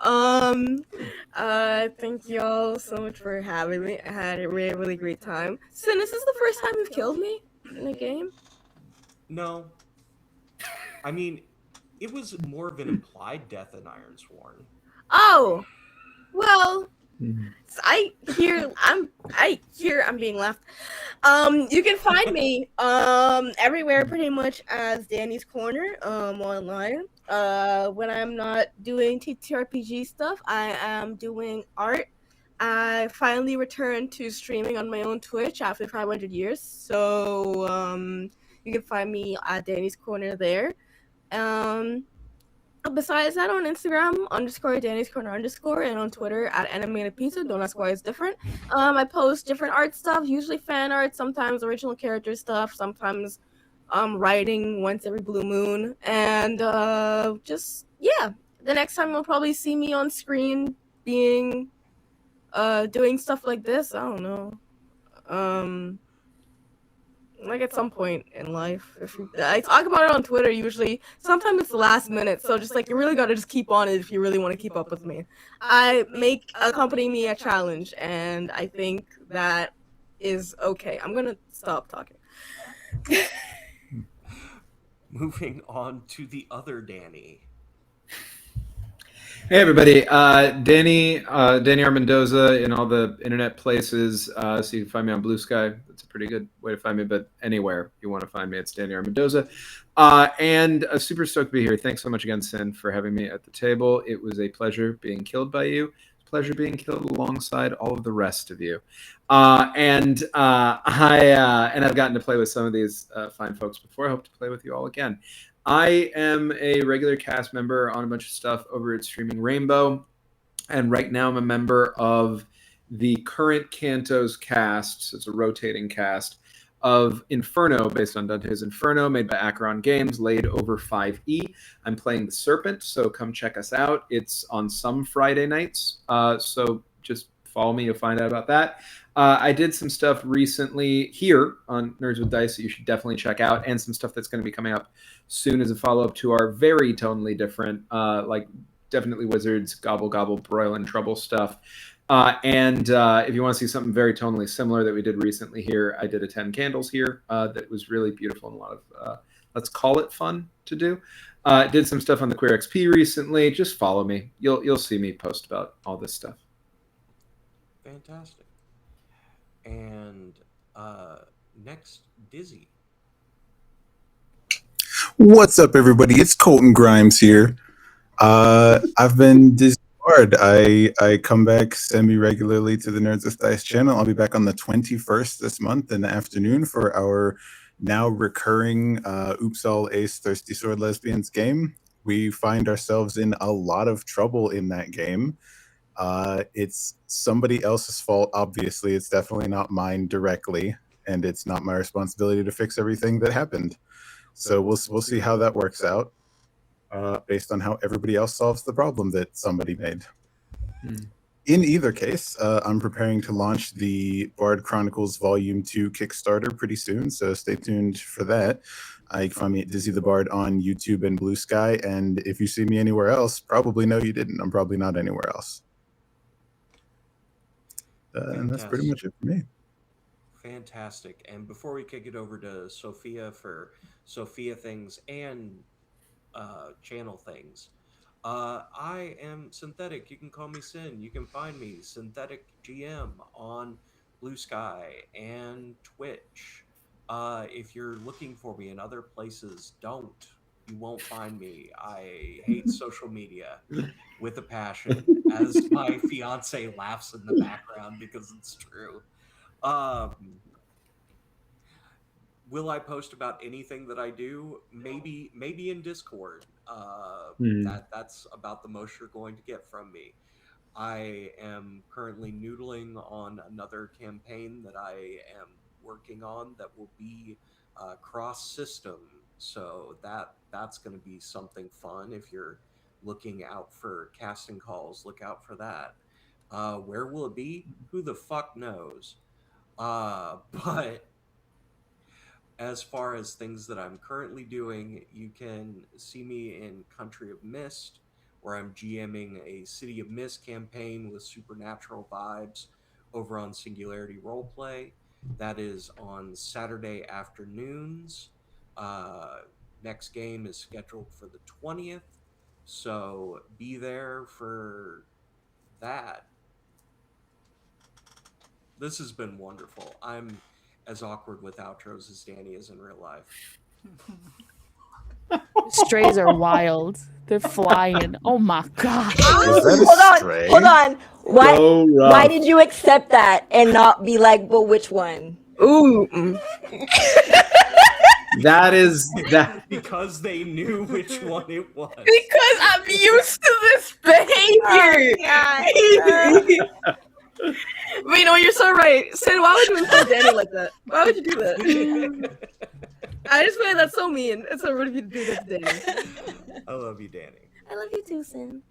Thank you all so much for having me. I had a really, really great time. So this is the first time you've killed me in a game? No. I mean, it was more of an implied death in Ironsworn. Oh, well, I'm being left. You can find me everywhere pretty much as Danny's Corner online. When I'm not doing TTRPG stuff, I am doing art. I finally returned to streaming on my own Twitch after 500 years. So you can find me at Danny's Corner there. Besides that, on Instagram _Danny's Corner _ and on Twitter at Animated Pizza. Don't ask why it's different. I post different art stuff, usually fan art, sometimes original character stuff, sometimes writing once every blue moon, and just yeah. The next time you'll probably see me on screen being doing stuff like this. I don't know. Like at some point in life, I talk about it on Twitter usually. Sometimes it's the last minute, so just like you really gotta just keep on it if you really want to keep up with me. I make accompany me a challenge, and I think that is okay. I'm gonna stop talking. Moving on to the other Danny. Hey everybody, Danny R. Mendoza in all the internet places. So you can find me on Blue Sky. That's a pretty good way to find me, but anywhere you want to find me, it's Danny R. Mendoza. And super stoked to be here. Thanks so much again, Sin, for having me at the table. It was a pleasure being killed by you. It's a pleasure being killed alongside all of the rest of you. And I've gotten to play with some of these fine folks before. I hope to play with you all again. I am a regular cast member on a bunch of stuff over at Streaming Rainbow, and right now I'm a member of the current Cantos cast. So it's a rotating cast of Inferno, based on Dante's Inferno, made by Acheron Games, laid over 5e. I'm playing the Serpent, so come check us out. It's on some Friday nights, so just follow me, you'll find out about that. I did some stuff recently here on Nerds with Dice that you should definitely check out, and some stuff that's going to be coming up soon as a follow-up to our very tonally different, like definitely Wizards, Gobble Gobble, Broil and Trouble stuff. And if you want to see something very tonally similar that we did recently here, I did a 10 Candles here that was really beautiful and a lot of, let's call it fun to do. Did some stuff on the Queer XP recently. Just follow me. You'll see me post about all this stuff. Fantastic. And next, Dizzy. What's up, everybody? It's Colton Grimes here. I've been Dizzy Bard. I come back semi-regularly to the Nerds with Dice channel. I'll be back on the 21st this month in the afternoon for our now recurring Oops All Ace Thirsty Sword Lesbians game. We find ourselves in a lot of trouble in that game. It's somebody else's fault, obviously. It's definitely not mine directly, and it's not my responsibility to fix everything that happened. So we'll see how that works out, based on how everybody else solves the problem that somebody made. In either case, I'm preparing to launch the Bard Chronicles Volume 2 Kickstarter pretty soon, so stay tuned for that. You can find me at Dizzy the Bard on YouTube and Blue Sky, and if you see me anywhere else, probably no you didn't. I'm probably not anywhere else. And that's pretty much it for me. Fantastic. And before we kick it over to Sophia for Sophia things and channel things, I am Synthetic. You can call me Sin. You can find me Synthetic GM on Blue Sky and Twitch. If you're looking for me in other places, don't. You won't find me. I hate social media with a passion, as my fiance laughs in the background because it's true. Will I post about anything that I do? Maybe in Discord. That's about the most you're going to get from me. I am currently noodling on another campaign that I am working on that will be cross-system. So that's going to be something fun. If you're looking out for casting calls, look out for that. Where will it be? Who the fuck knows? But as far as things that I'm currently doing, you can see me in Country of Mist, where I'm GMing a City of Mist campaign with supernatural vibes over on Singularity Roleplay. That is on Saturday afternoons. Next game is scheduled for the 20th, so be there for that. This has been wonderful. I'm as awkward with outros as Danny is in real life. Strays are wild. They're flying. Oh my god. Hold on. Why did you accept that and not be like, but which one? Ooh. That is that. because they knew which one it was. Because I'm used to this behavior. But you know, you're so right. Sid, why would you insult Danny like that? Why would you do that? I just find that so mean. It's so rude of you to do that to Danny. I love you, Danny. I love you too, Sin.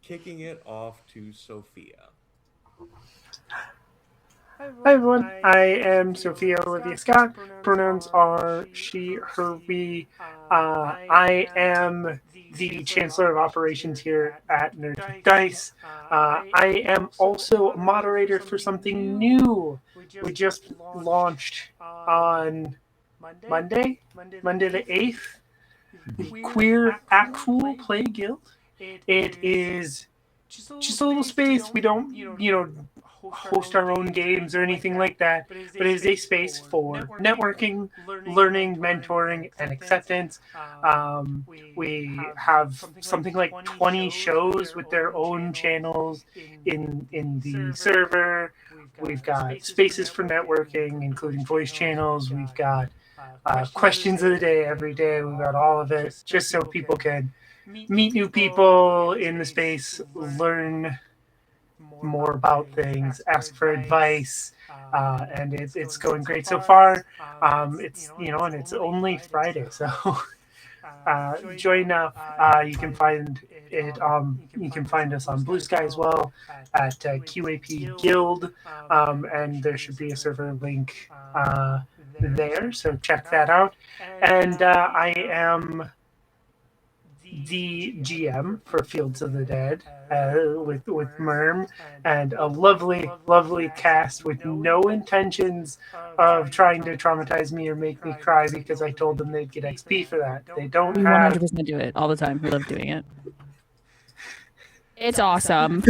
Kicking it off to Sophia. Hi everyone, I am Sophia Olivia Scott. Pronouns are she, her, we. I am the Chancellor of Operations here at Nerds with Dice. I am also a moderator for something new. We just launched on Monday the 8th, the Queer Actual Play Guild. It is just a little space. We don't, host our own games or anything like that, but it is a space for networking, learning, mentoring, and acceptance. We have something like 20 shows with their own channels in the server. We've got spaces for networking, including voice channels. We've got questions of the day every day. We've got all of it, just so people can meet new people in the space, learn more about things, ask for advice, and it's going great so far. It's and it's only Friday, so join up. You can find it. You can find us on Blue Sky as well at QAP Guild, and there should be a server link there. So check that out. And I am the GM for Fields of the Dead with Merm and a lovely cast with no intentions of trying to traumatize me or make me cry, because I told them they'd get XP for that. They don't We have 100% do it all the time. We love doing it. It's awesome.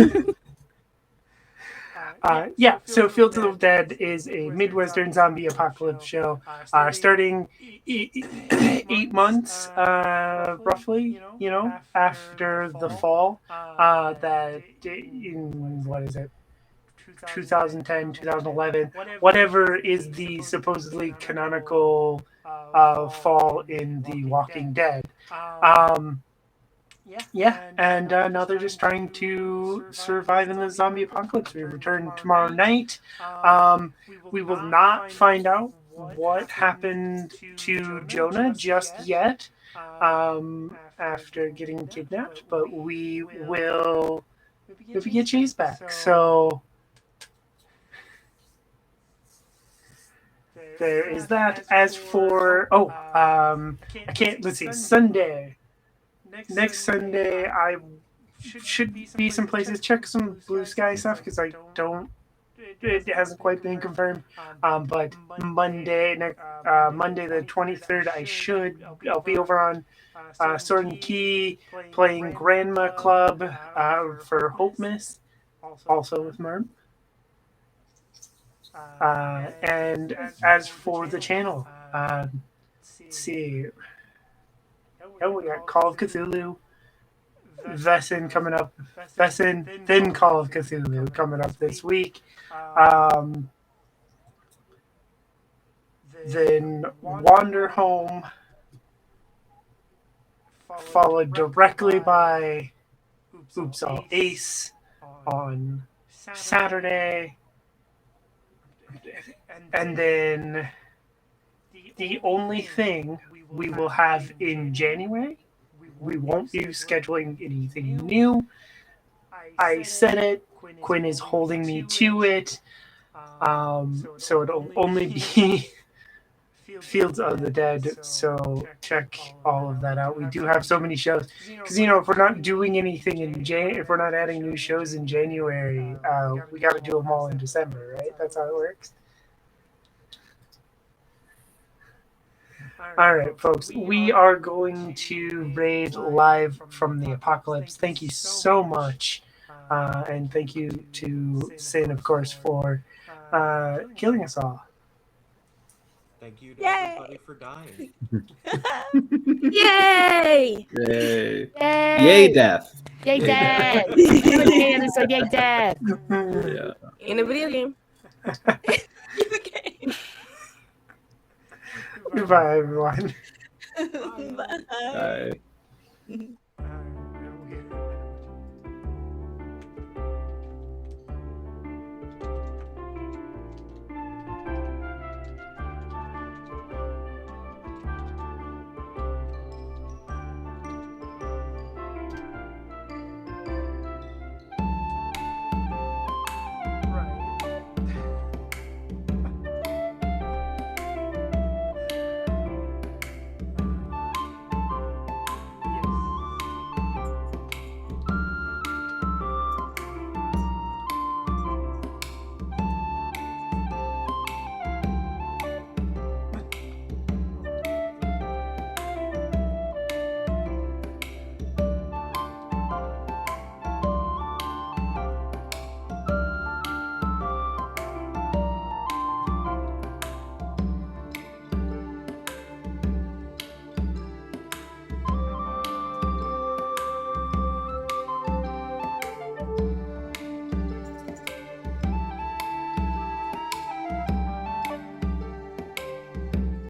So Fields of the Dead is a Midwestern zombie apocalypse show starting 8 months, roughly, after the fall. That in, 2010, 2011, whatever is the supposedly canonical fall in The Walking Dead. And now they're just trying to survive in the zombie apocalypse. We return tomorrow night. We will not find out what happened to Jonah just yet after getting kidnapped, but we will maybe get Chase back. So there is that. As for let's see, Sunday. Next Sunday, I should be some places. Check some Blue Sky stuff, because I don't. It hasn't quite been confirmed. But Monday the 23rd, I'll be over on Sword and Key playing Grandma Club for Hope Miss, also with Merm. And as for the channel, let's see. We got Call of Cthulhu, Vessin coming up. Vessin, then Call of Cthulhu coming up this week. Then Wander Home, followed directly by Oops All Ace on Saturday. And then the only thing we will have in January, we won't be scheduling anything new. I said it. Quinn is holding me to it. So it'll only be Fields of the Dead. So check all of that out. We do have so many shows, because if we're not doing anything if we're not adding new shows in January, we got to do them all in December, right? That's how it works. All right, folks, we are going to raid live from the apocalypse. Thank you so much. And thank you to Sin, of course, for killing us all. Thank you to everybody for dying. Yay! Yay! Yay! Yay, death! Yay, death! Yay, death! Yeah. In a video game. Goodbye, everyone. Bye. Bye.